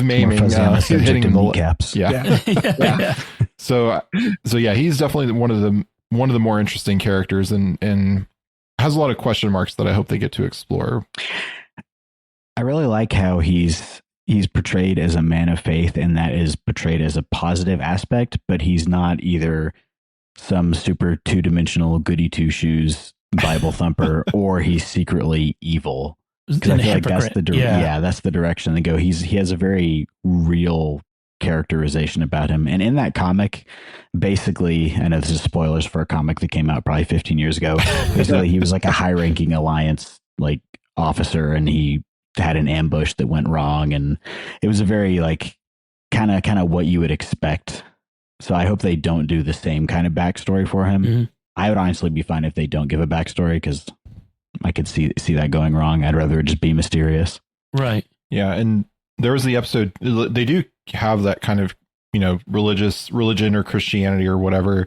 maiming, he's hitting the
kneecaps.
Yeah.
So yeah, he's definitely one of the more interesting characters, and has a lot of question marks that I hope they get to explore.
I really like how he's portrayed as a man of faith, and that is portrayed as a positive aspect, but he's not either some super two-dimensional goody two-shoes Bible thumper or he's secretly evil. Because I feel like that's that's the direction they go. He has a very real characterization about him. And in that comic, basically, I know this is spoilers for a comic that came out probably 15 years ago. Basically, he was like a high-ranking Alliance like officer, and he had an ambush that went wrong, and it was a very like kind of what you would expect. So I hope they don't do the same kind of backstory for him. Mm-hmm. I would honestly be fine if they don't give a backstory, because I could see that going wrong. I'd rather it just be mysterious.
Right.
Yeah, and there was the episode, they do have that kind of, religion or Christianity or whatever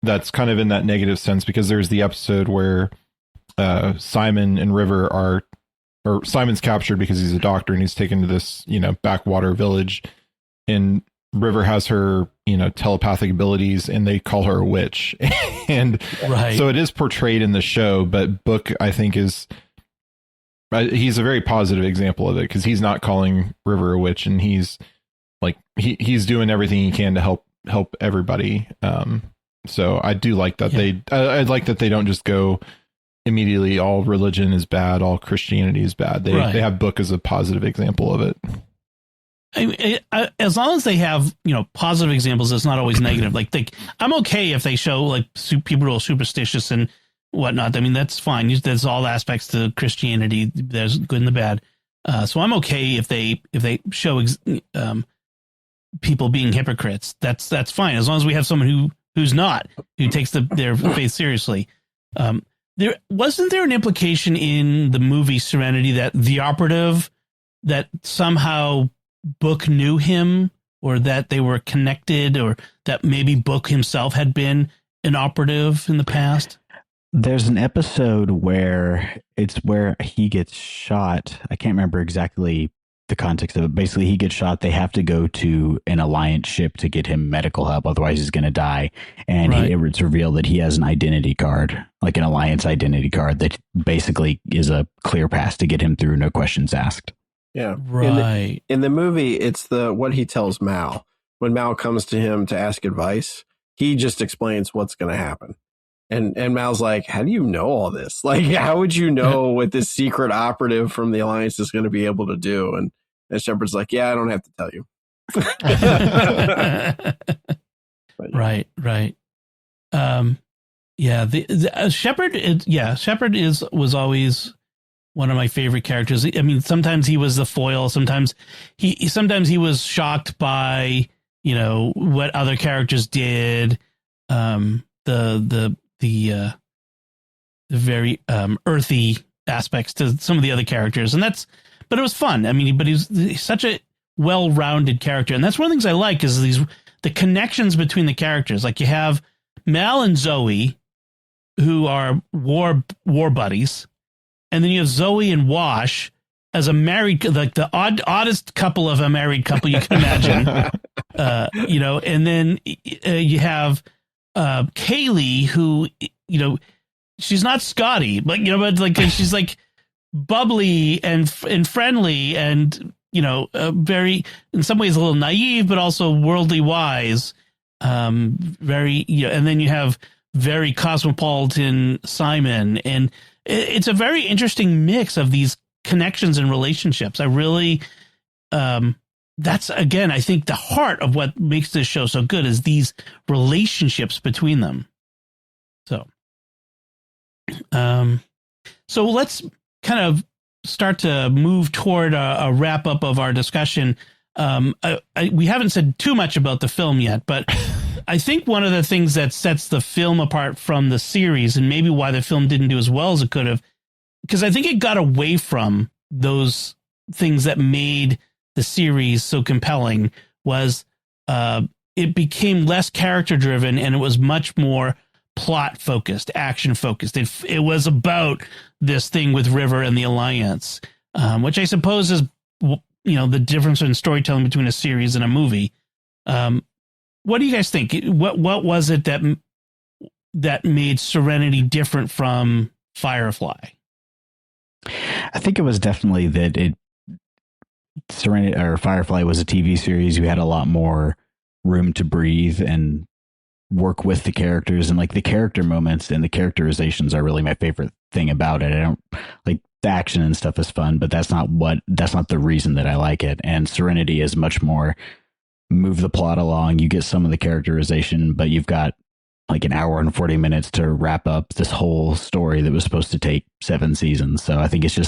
that's kind of in that negative sense, because there's the episode where Simon and River Simon's captured because he's a doctor and he's taken to this, backwater village, and River has her, telepathic abilities, and they call her a witch. And so it is portrayed in the show, but Book, I think, he's a very positive example of it, because he's not calling River a witch, and he's like, he's doing everything he can to help everybody. So I do like that. I'd like that they don't just go immediately, all religion is bad, all Christianity is bad. They have Book as a positive example of it.
as long as they have, positive examples, it's not always negative. Like I'm okay if they show like people who are superstitious and whatnot. I mean, that's fine. There's all aspects to Christianity. There's good and the bad. So I'm okay if they show people being hypocrites. That's fine, as long as we have someone who's not, who takes their faith seriously. There wasn't there an implication in the movie Serenity that the operative, that somehow Book knew him, or that they were connected, or that maybe Book himself had been an operative in the past?
There's an episode where he gets shot. I can't remember exactly the context of it. Basically, he gets shot. They have to go to an Alliance ship to get him medical help. Otherwise, he's going to die. And
right.
It's revealed that he has an identity card, like an Alliance identity card, that basically is a clear pass to get him through, no questions asked.
Yeah.
Right.
In the movie, it's what he tells Mal. When Mal comes to him to ask advice, he just explains what's going to happen. And Mal's like, how do you know all this? Like, how would you know what this secret operative from the Alliance is going to be able to do? And Shepard's like, yeah, I don't have to tell you.
But, right. Shepard was always one of my favorite characters. I mean, sometimes he was the foil. Sometimes he was shocked by, what other characters did. The very earthy aspects to some of the other characters, but it was fun. I mean, but he's such a well-rounded character, and that's one of the things I like is the connections between the characters. Like you have Mal and Zoe, who are war buddies. And then you have Zoe and Wash as a married, like the oddest couple of a married couple you can imagine. And then you have Kaylee, who, she's not Scotty, but like she's like bubbly and friendly and, very, in some ways a little naive, but also worldly wise. Very, and then you have very cosmopolitan Simon, and it's a very interesting mix of these connections and relationships. I really, that's, again, I think the heart of what makes this show so good is these relationships between them. So let's kind of start to move toward a wrap up of our discussion. We haven't said too much about the film yet, but I think one of the things that sets the film apart from the series, and maybe why the film didn't do as well as it could have, because I think it got away from those things that made the series so compelling, was it became less character driven and it was much more plot focused, action focused. It was about this thing with River and the Alliance, which I suppose is, the difference in storytelling between a series and a movie. What do you guys think? What was it that made Serenity different from Firefly?
I think it was definitely that Serenity or Firefly was a TV series. You had a lot more room to breathe and work with the characters, and like the character moments and the characterizations are really my favorite thing about it. I don't like the action and stuff is fun, but that's not the reason that I like it. And Serenity is much more move the plot along. You get some of the characterization, but you've got like an hour and 40 minutes to wrap up this whole story that was supposed to take 7 seasons. So I think it's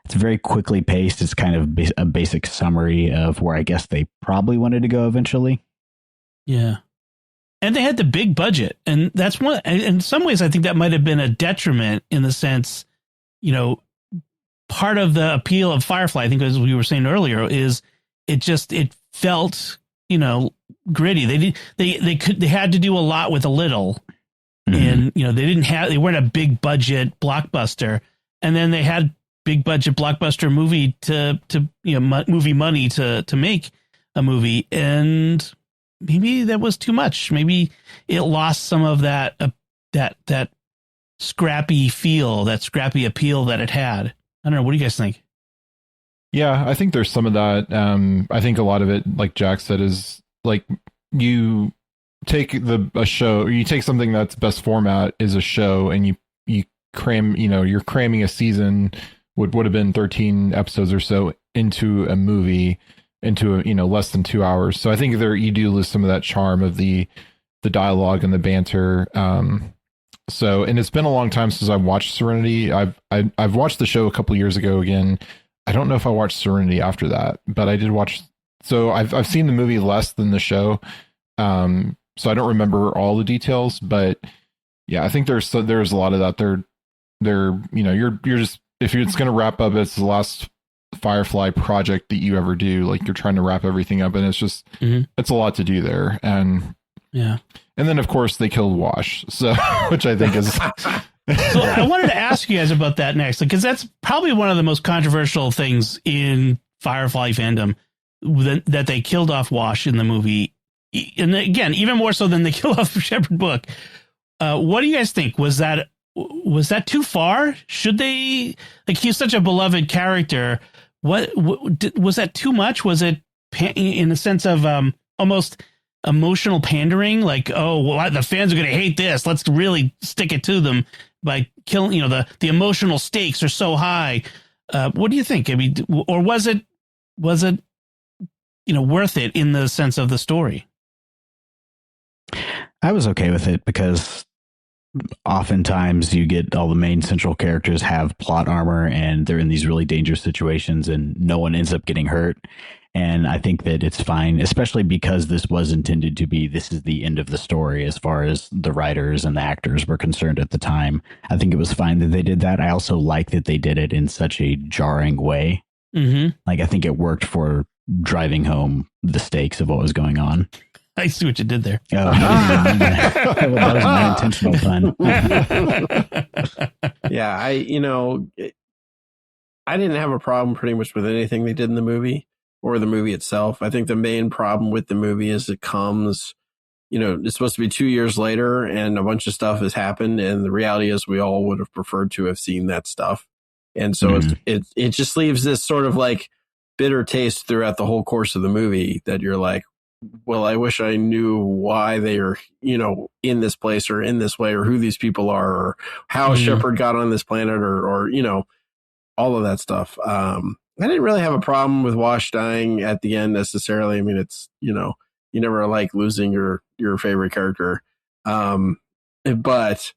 very quickly paced. It's kind of a basic summary of where I guess they probably wanted to go eventually.
Yeah. And they had the big budget, and that's one, in some ways, I think that might have been a detriment in the sense, part of the appeal of Firefly, I think, as we were saying earlier, is it felt, gritty. They had to do a lot with a little, and, they weren't a big budget blockbuster. And then they had big budget blockbuster movie to movie money to make a movie. And maybe that was too much. Maybe it lost some of that scrappy feel, that scrappy appeal that it had. I don't know. What do you guys think?
Yeah, I think there's some of that. I think a lot of it, like Jack said, is like you take a show, you take something that's best format is a show, and you cram, you're cramming a season, would have been 13 episodes or so, into a movie. into less than 2 hours. So I think you do lose some of that charm of the dialogue and the banter. So, and it's been a long time since I've watched Serenity. I've watched the show a couple years ago again. I don't know if I watched Serenity after that, but I did watch. So I've seen the movie less than the show. So I don't remember all the details, but yeah, I think there's a lot of that. You're just, if it's going to wrap up, it's the last Firefly project that you ever do. Like, you're trying to wrap everything up, and it's just, it's a lot to do there. And
yeah.
And then of course they killed Wash. So, which I think is,
so I wanted to ask you guys about that next, because that's probably one of the most controversial things in Firefly fandom, that they killed off Wash in the movie. And again, even more so than they killed off Shepherd Book. What do you guys think? Was that too far? Should they, like, he's such a beloved character. What was that too much? Was it in the sense of almost emotional pandering? Like, oh, well, the fans are going to hate this. Let's really stick it to them by killing, the emotional stakes are so high. What do you think? I mean, or was it worth it in the sense of the story?
I was okay with it because oftentimes you get all the main central characters have plot armor and they're in these really dangerous situations and no one ends up getting hurt. And I think that it's fine, especially because this was intended to be, this is the end of the story as far as the writers and the actors were concerned at the time. I think it was fine that they did that. I also like that they did it in such a jarring way.
Mm-hmm.
Like, I think it worked for driving home the stakes of what was going on.
I see what you did there.
Oh, that was my intentional pun.
Yeah, I didn't have a problem pretty much with anything they did in the movie or the movie itself. I think the main problem with the movie is it comes, it's supposed to be 2 years later and a bunch of stuff has happened. And the reality is we all would have preferred to have seen that stuff. And so it just leaves this sort of like bitter taste throughout the whole course of the movie that you're like, well, I wish I knew why they are, in this place or in this way, or who these people are, or how Shepherd got on this planet, or all of that stuff. I didn't really have a problem with Wash dying at the end necessarily. I mean, it's, you never like losing your favorite character. But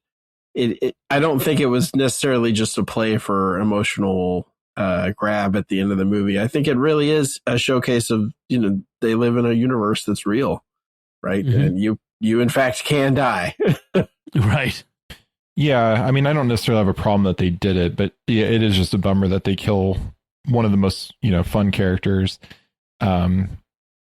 I don't think it was necessarily just a play for emotional grab at the end of the movie. I think it really is a showcase of, they live in a universe that's real, right? Mm-hmm. And you in fact can die.
Right.
Yeah. I mean, I don't necessarily have a problem that they did it, but yeah, it is just a bummer that they kill one of the most, fun characters. But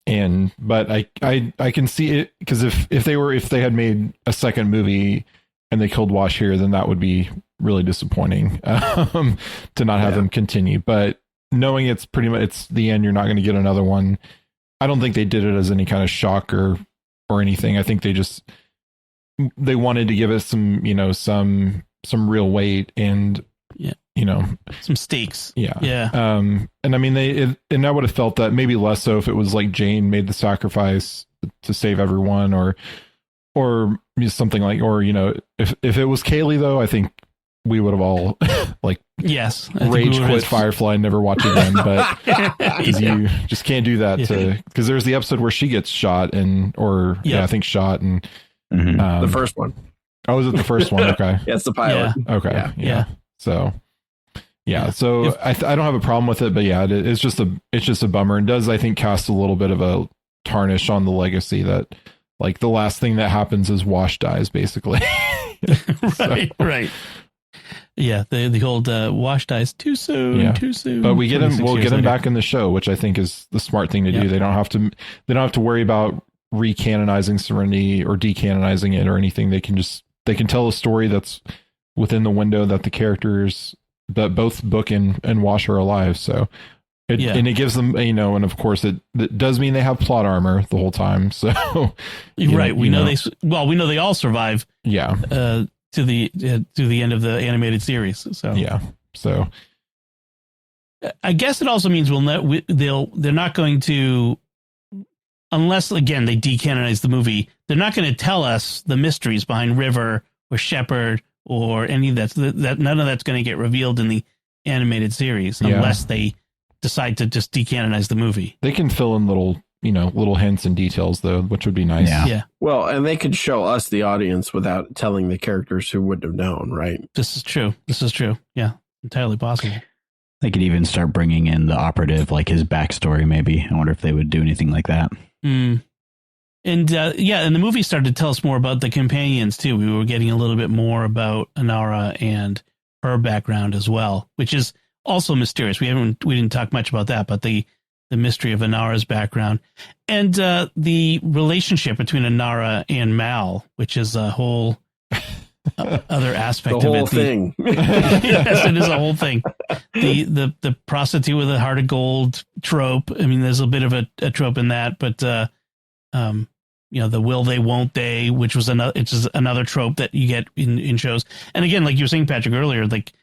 I can see it, because if they had made a second movie and they killed Wash here, then that would be really disappointing to not have them continue. But knowing it's the end, you're not going to get another one. I don't think they did it as any kind of shock or anything. I think they wanted to give it some, some real weight and,
some stakes.
Yeah.
Yeah.
And I mean, and I would have felt that maybe less so if it was like Jane made the sacrifice to save everyone, or something like, or, if it was Kaylee though, I think we would have all
yes,
rage quit Firefly and never watch again, but you just can't do that because there's the episode where she gets shot I think shot and
the first one.
Oh, is it the first one? Okay.
Yeah, it's the pilot.
Yeah. Okay. Yeah. So so I don't have a problem with it, but yeah, it's just a bummer, and does, I think, cast a little bit of a tarnish on the legacy that, like, the last thing that happens is Wash dies, basically.
Right. Yeah, the old Wash dies too soon.
But we'll get him back in the show, which I think is the smart thing to do. They don't have to worry about recanonizing Serenity or decanonizing it or anything. They can tell a story that's within the window that the characters, that both Book and Wash are alive. So and it gives them, and of course it does mean they have plot armor the whole time. So
right, we know they all survive.
Yeah.
To the end of the animated series. So
so
I guess it also means they're not going to, unless again they decanonize the movie, they're not going to tell us the mysteries behind River or Shepherd or any of that none of that's going to get revealed in the animated series unless they decide to just decanonize the movie.
They can fill in little hints and details though, which would be nice.
Yeah.
Well, and they could show us, the audience, without telling the characters who wouldn't have known, right?
This is true. Yeah, entirely possible.
They could even start bringing in the operative, like his backstory, maybe. I wonder if they would do anything like that.
And and the movie started to tell us more about the companions too. We were getting a little bit more about Inara and her background as well, which is also mysterious. We didn't talk much about that, but the mystery of Inara's background and the relationship between Inara and Mal, which is a whole other aspect of it.
The whole thing.
Yes, it is a whole thing. The prostitute with a heart of gold trope. I mean, there's a bit of a trope in that, but the will they, won't they, which was another trope that you get in shows. And again, like you were saying, Patrick, earlier, like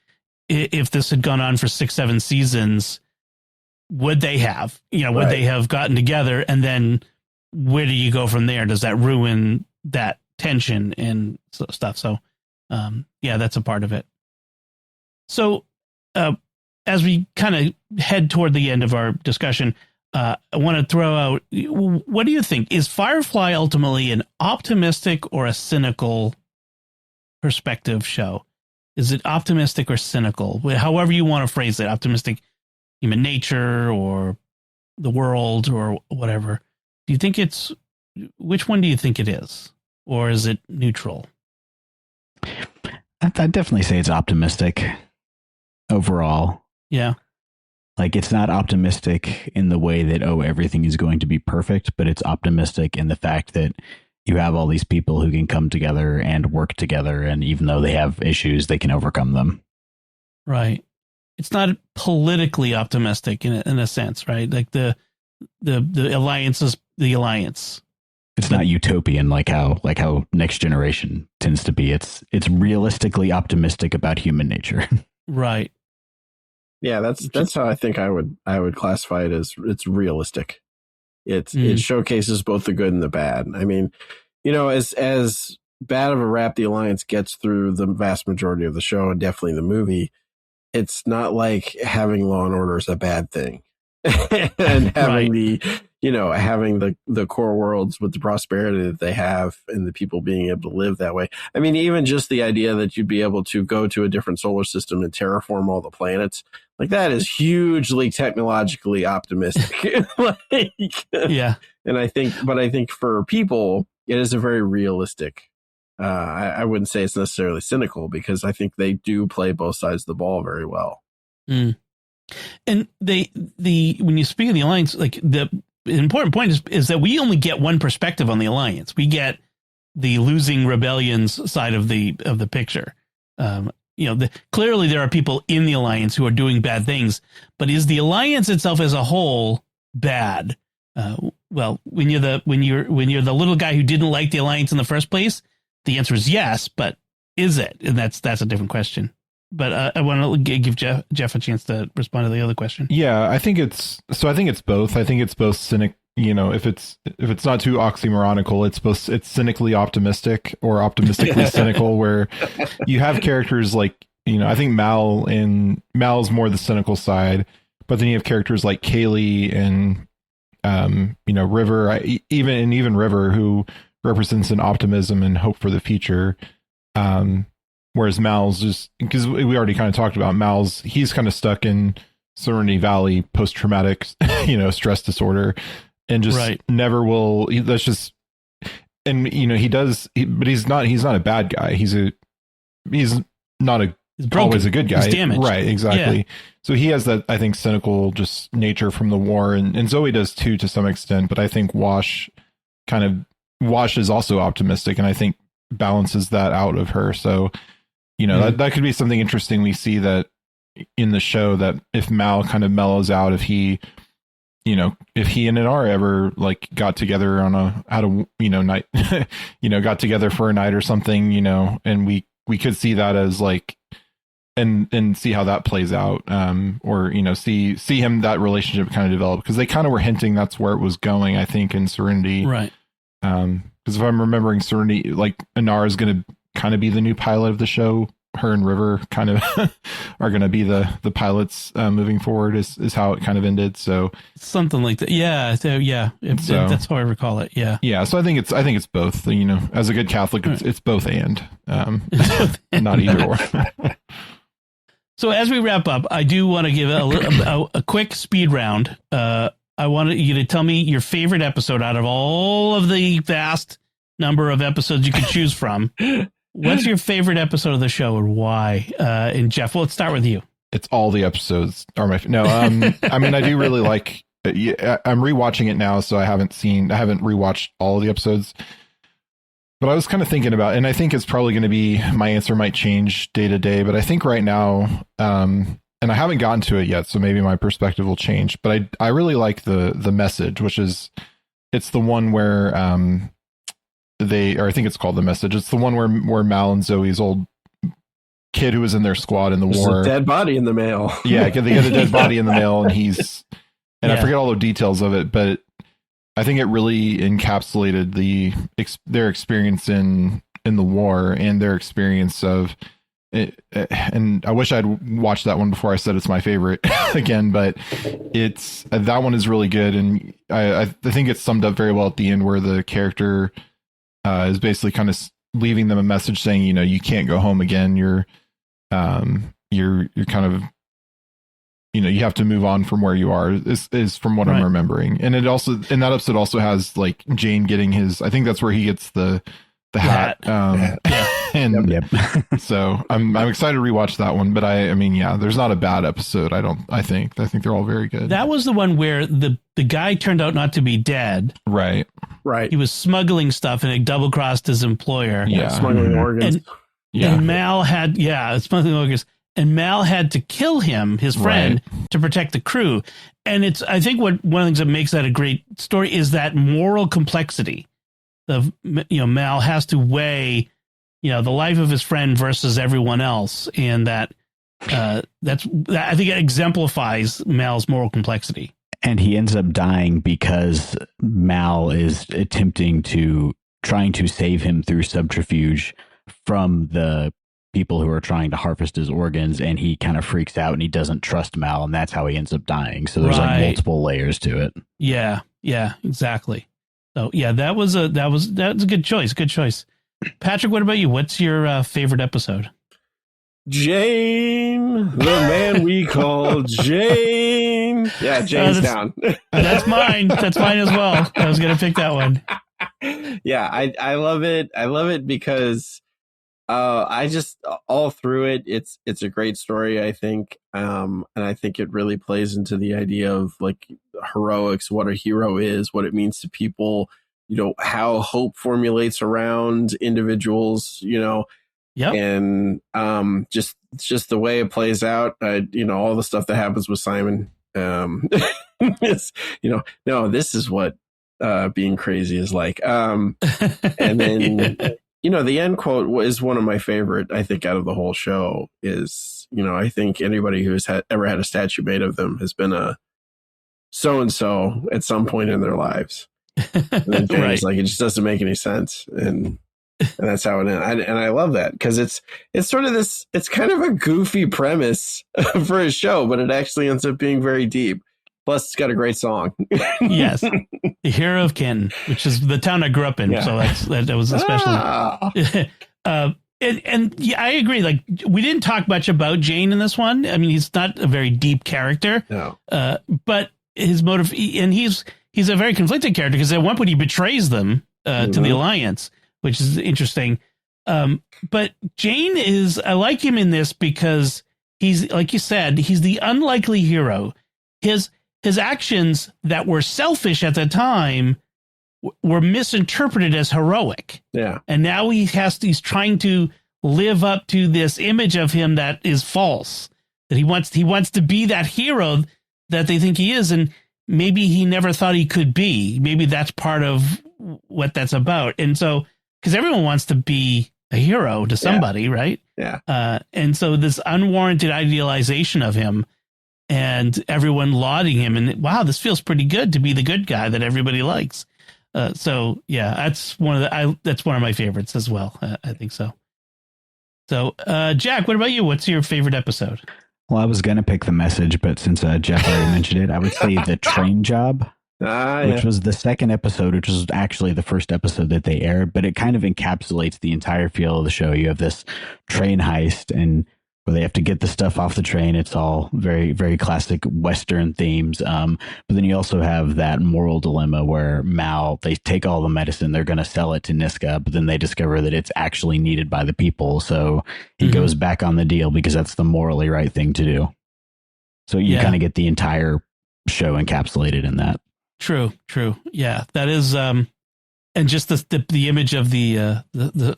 if this had gone on for 6-7 seasons, would they have, would they have gotten together, and then where do you go from there? Does that ruin that tension and stuff? So, that's a part of it. So, as we kind of head toward the end of our discussion, I want to throw out, what do you think? Is Firefly ultimately an optimistic or a cynical perspective show? Is it optimistic or cynical? However you want to phrase it, optimistic human nature or the world or whatever. Do you think which one do you think it is? Or is it neutral?
I'd definitely say it's optimistic overall.
Yeah.
Like, it's not optimistic in the way that, everything is going to be perfect, but it's optimistic in the fact that you have all these people who can come together and work together. And even though they have issues, they can overcome them.
Right. It's not politically optimistic in a sense, right? Like the alliance is the alliance.
It's not utopian like how Next Generation tends to be. It's realistically optimistic about human nature.
Right.
Yeah, that's how I think I would classify it, as it's realistic. It showcases both the good and the bad. I mean, as bad of a rap the Alliance gets through the vast majority of the show, and definitely the movie, it's not like having Law and Order is a bad thing. And having having the core worlds with the prosperity that they have and the people being able to live that way. I mean, even just the idea that you'd be able to go to a different solar system and terraform all the planets, like, that is hugely technologically optimistic.
Yeah.
And I think for people, it is a very realistic. I wouldn't say it's necessarily cynical, because I think they do play both sides of the ball very well.
Mm. And when you speak of the Alliance, like, the important point is that we only get one perspective on the Alliance. We get the losing rebellions side of the picture. Clearly there are people in the Alliance who are doing bad things, but is the Alliance itself as a whole bad? Well, when you're the little guy who didn't like the Alliance in the first place, the answer is yes, but is it? And that's a different question. But I want to give Jeff a chance to respond to the other question.
Yeah, I think it's both. I think it's both cynic. If it's not too oxymoronical, it's cynically optimistic or optimistically cynical, where you have characters like, I think Mal's more the cynical side, but then you have characters like Kaylee and River, even River, who represents an optimism and hope for the future. Whereas Mal's just, because we already kind of talked about Mal's, he's kind of stuck in Serenity Valley post-traumatic, stress disorder, and just never will. That's just, and but he's not a bad guy. He's not always a good guy.
He's damaged.
Right. Exactly.
Yeah.
So he has that, I think, cynical just nature from the war, and Zoe does too, to some extent. But I think Wash is also optimistic, and I think balances that out of her. So, that could be something interesting. We see that in the show, that if Mal kind of mellows out, if he and Inara ever like got together on night, got together for a night or something, and we could see that as like, and see how that plays out, or see him, that relationship kind of develop, because they kind of were hinting that's where it was going, I think, in Serenity,
right?
Because if I'm remembering Serenity, like, Inara is going to kind of be the new pilot of the show her and River kind of are going to be the pilots moving forward is how it kind of ended. So
something like that. Yeah. That's how I recall it. Yeah.
Yeah. So I think it's both, you know, as a good Catholic, it's both and not either or.
So as we wrap up, I do want to give a quick speed round. I want you to tell me your favorite episode out of all of the vast number of episodes you could choose from. What's your favorite episode of the show and why? And Jeff, let's start with you.
It's all the episodes are my no. I mean, I do really like. I'm rewatching it now, so I haven't rewatched all of the episodes. But I was kind of thinking about, and I think it's probably going to be, my answer might change day to day, but I think right now, and I haven't gotten to it yet, so maybe my perspective will change, but I really like the message, which is, it's the one where, I think it's called The Message. It's the one where Mal and Zoe's old kid who was in their squad in the war.
A dead body in the mail.
Yeah, they get a dead body in the mail, and I forget all the details of it, but I think it really encapsulated their experience in the war and their experience of it. And I wish I'd watched that one before I said it's my favorite again, but that one is really good. And I think it's summed up very well at the end, where the character is basically kind of leaving them a message saying, you know, you can't go home again. You're kind of, you know, you have to move on from where you are, is from what I'm remembering. And that episode also has like Jane getting I think that's where he gets the hat. And
yep.
So I'm excited to rewatch that one, but I mean, yeah, there's not a bad episode. I think they're all very good.
That was the one where the guy turned out not to be dead.
Right.
He was smuggling stuff and it double crossed his employer.
Yeah.
Smuggling organs.
And Mal had, smuggling organs. And Mal had to kill him, his friend, to protect the crew. And I think one of the things that makes that a great story is that moral complexity of, you know, Mal has to weigh, you know, the life of his friend versus everyone else. And that I think it exemplifies Mal's moral complexity.
And he ends up dying because Mal is trying to save him through subterfuge from the people who are trying to harvest his organs, and he kind of freaks out and he doesn't trust Mal, and that's how he ends up dying. So there's like multiple layers to it.
Yeah, exactly. So yeah, that was a good choice. Good choice. Patrick, what about you? What's your favorite episode?
Jane, the man we call Jane. Yeah, Janestown.
That's mine. That's mine as well. I was going to pick that one.
Yeah, I love it. I love it because I just, all through it, it's a great story, I think. And I think it really plays into the idea of like heroics, what a hero is, what it means to people, you know, how hope formulates around individuals, you know.
Yep.
And just the way it plays out, you know, all the stuff that happens with Simon, it's, you know, no, this is what being crazy is like. And then, you know, the end quote is one of my favorite, I think, out of the whole show is, you know, I think anybody who's ever had a statue made of them has been a so-and-so at some point in their lives. And then James, like, it just doesn't make any sense. And that's how it ends. And I love that because it's sort of this, it's kind of a goofy premise for a show, but it actually ends up being very deep. Plus, it's got a great song.
Yes. The Hero of Canton, which is the town I grew up in. Yeah. So that was especially. And yeah, I agree. Like, we didn't talk much about Jane in this one. I mean, he's not a very deep character.
No.
But his motive, and he's a very conflicted character because at one point he betrays them to the Alliance, which is interesting. But Jane I like him in this because he's, like you said, he's the unlikely hero. His actions that were selfish at the time were misinterpreted as heroic.
Yeah.
And now he's trying to live up to this image of him that is false, that he wants to be that hero that they think he is. And maybe he never thought he could be. Maybe that's part of what that's about. And so, because everyone wants to be a hero to somebody, right?
Yeah.
And so this unwarranted idealization of him and everyone lauding him, and wow, this feels pretty good to be the good guy that everybody likes. So yeah, that's one of my favorites as well. I think so. So, Jack, what about you? What's your favorite episode?
Well, I was going to pick The Message, but since Jeff already mentioned it, I would say The Train Job, which was the second episode, which was actually the first episode that they aired, but it kind of encapsulates the entire feel of the show. You have this train heist and where they have to get the stuff off the train. It's all very, very classic Western themes. But then you also have that moral dilemma where Mal, they take all the medicine, they're going to sell it to Niska, but then they discover that it's actually needed by the people. So he goes back on the deal because that's the morally right thing to do. So you kind of get the entire show encapsulated in that.
True. Yeah, that is. And just the image of the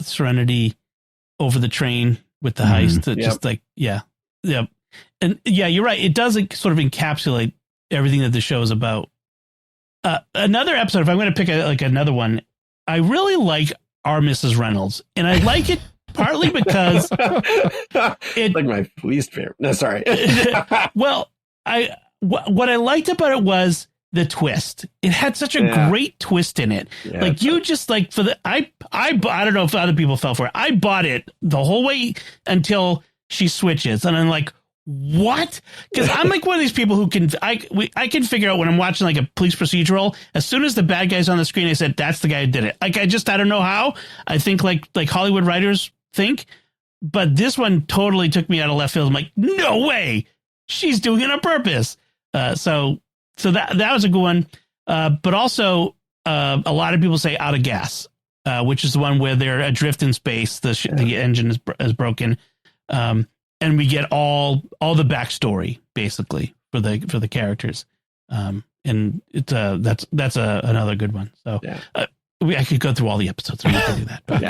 Serenity over the train with the heist, just like, and you're right. It does sort of encapsulate everything that the show is about. Another episode, if I'm going to pick another one, I really like Our Mrs. Reynolds, and I like it partly because
it's like my least favorite. No, sorry.
Well, what I liked about it was the twist. It had such a great twist in it. Yeah, like you just like I don't know if other people fell for it. I bought it the whole way until she switches, and I'm like, what? Because I'm like one of these people who I can figure out when I'm watching like a police procedural. As soon as the bad guy's on the screen, I said that's the guy who did it. Like I don't know how. I think like Hollywood writers think, but this one totally took me out of left field. I'm like, no way, she's doing it on purpose. So that was a good one. But also, a lot of people say Out of Gas, which is the one where they're adrift in space. The engine is broken. And we get all the backstory basically for the characters. And it's that's another good one. So I could go through all the episodes. I'm not going to do that. But.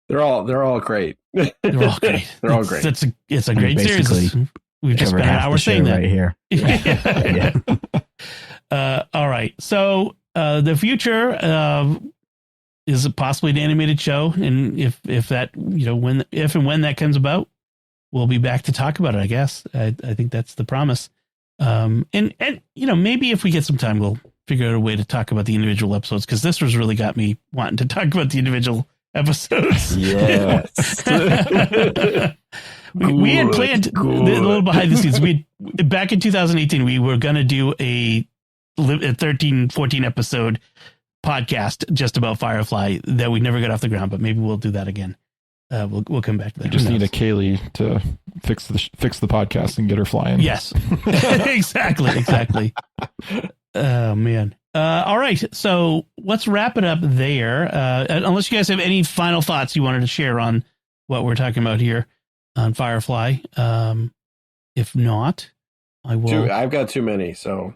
They're all great.
They're all great.
They're all great.
It's a great series. We've just spent an hour saying that
right here.
All right. So the future is possibly an animated show, and if that if and when that comes about, we'll be back to talk about it. I guess I think that's the promise. And maybe if we get some time, we'll figure out a way to talk about the individual episodes, because this was really got me wanting to talk about the individual episodes.
Yes.
We had planned a little behind the scenes. Back in 2018, we were going to do a 13, 14 episode podcast just about Firefly that we never got off the ground, but maybe we'll do that again. We'll come back to that.
You just need a Kaylee to fix the podcast and get her flying.
Yes, exactly. Oh man. All right. So let's wrap it up there. Unless you guys have any final thoughts you wanted to share on what we're talking about here on Firefly. If not, I will.
I've got too many. So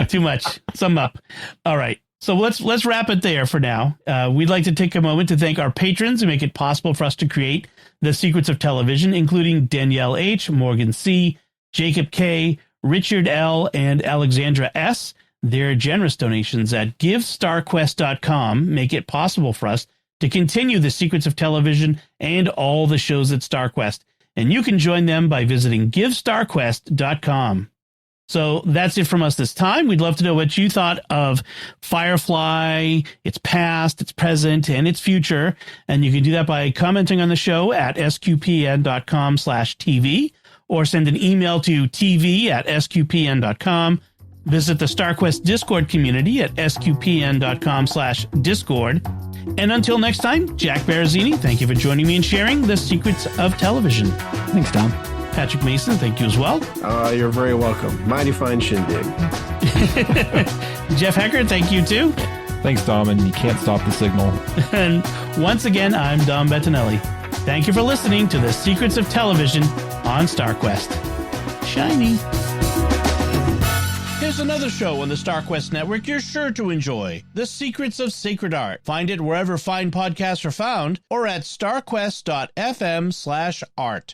too much. Sum up. All right. So let's wrap it there for now. We'd like to take a moment to thank our patrons who make it possible for us to create The Secrets of Television, including Danielle H., Morgan C., Jacob K., Richard L., and Alexandra S. Their generous donations at GiveStarQuest.com make it possible for us to continue The Secrets of Television and all the shows at StarQuest. And you can join them by visiting GiveStarQuest.com. So that's it from us this time. We'd love to know what you thought of Firefly, its past, its present, and its future. And you can do that by commenting on the show at sqpn.com/TV, or send an email to tv@sqpn.com. Visit the StarQuest Discord community at sqpn.com/Discord. And until next time, Jack Barruzini, thank you for joining me and sharing The Secrets of Television.
Thanks, Tom.
Patrick Mason, thank you as well.
You're very welcome. Mighty fine shindig.
Jeff Haecker, thank you too.
Thanks, Dom, and you can't stop the signal.
And once again, I'm Dom Bettinelli. Thank you for listening to The Secrets of Television on StarQuest. Shiny. Here's another show on the StarQuest Network you're sure to enjoy. The Secrets of Sacred Art. Find it wherever fine podcasts are found or at starquest.fm/art.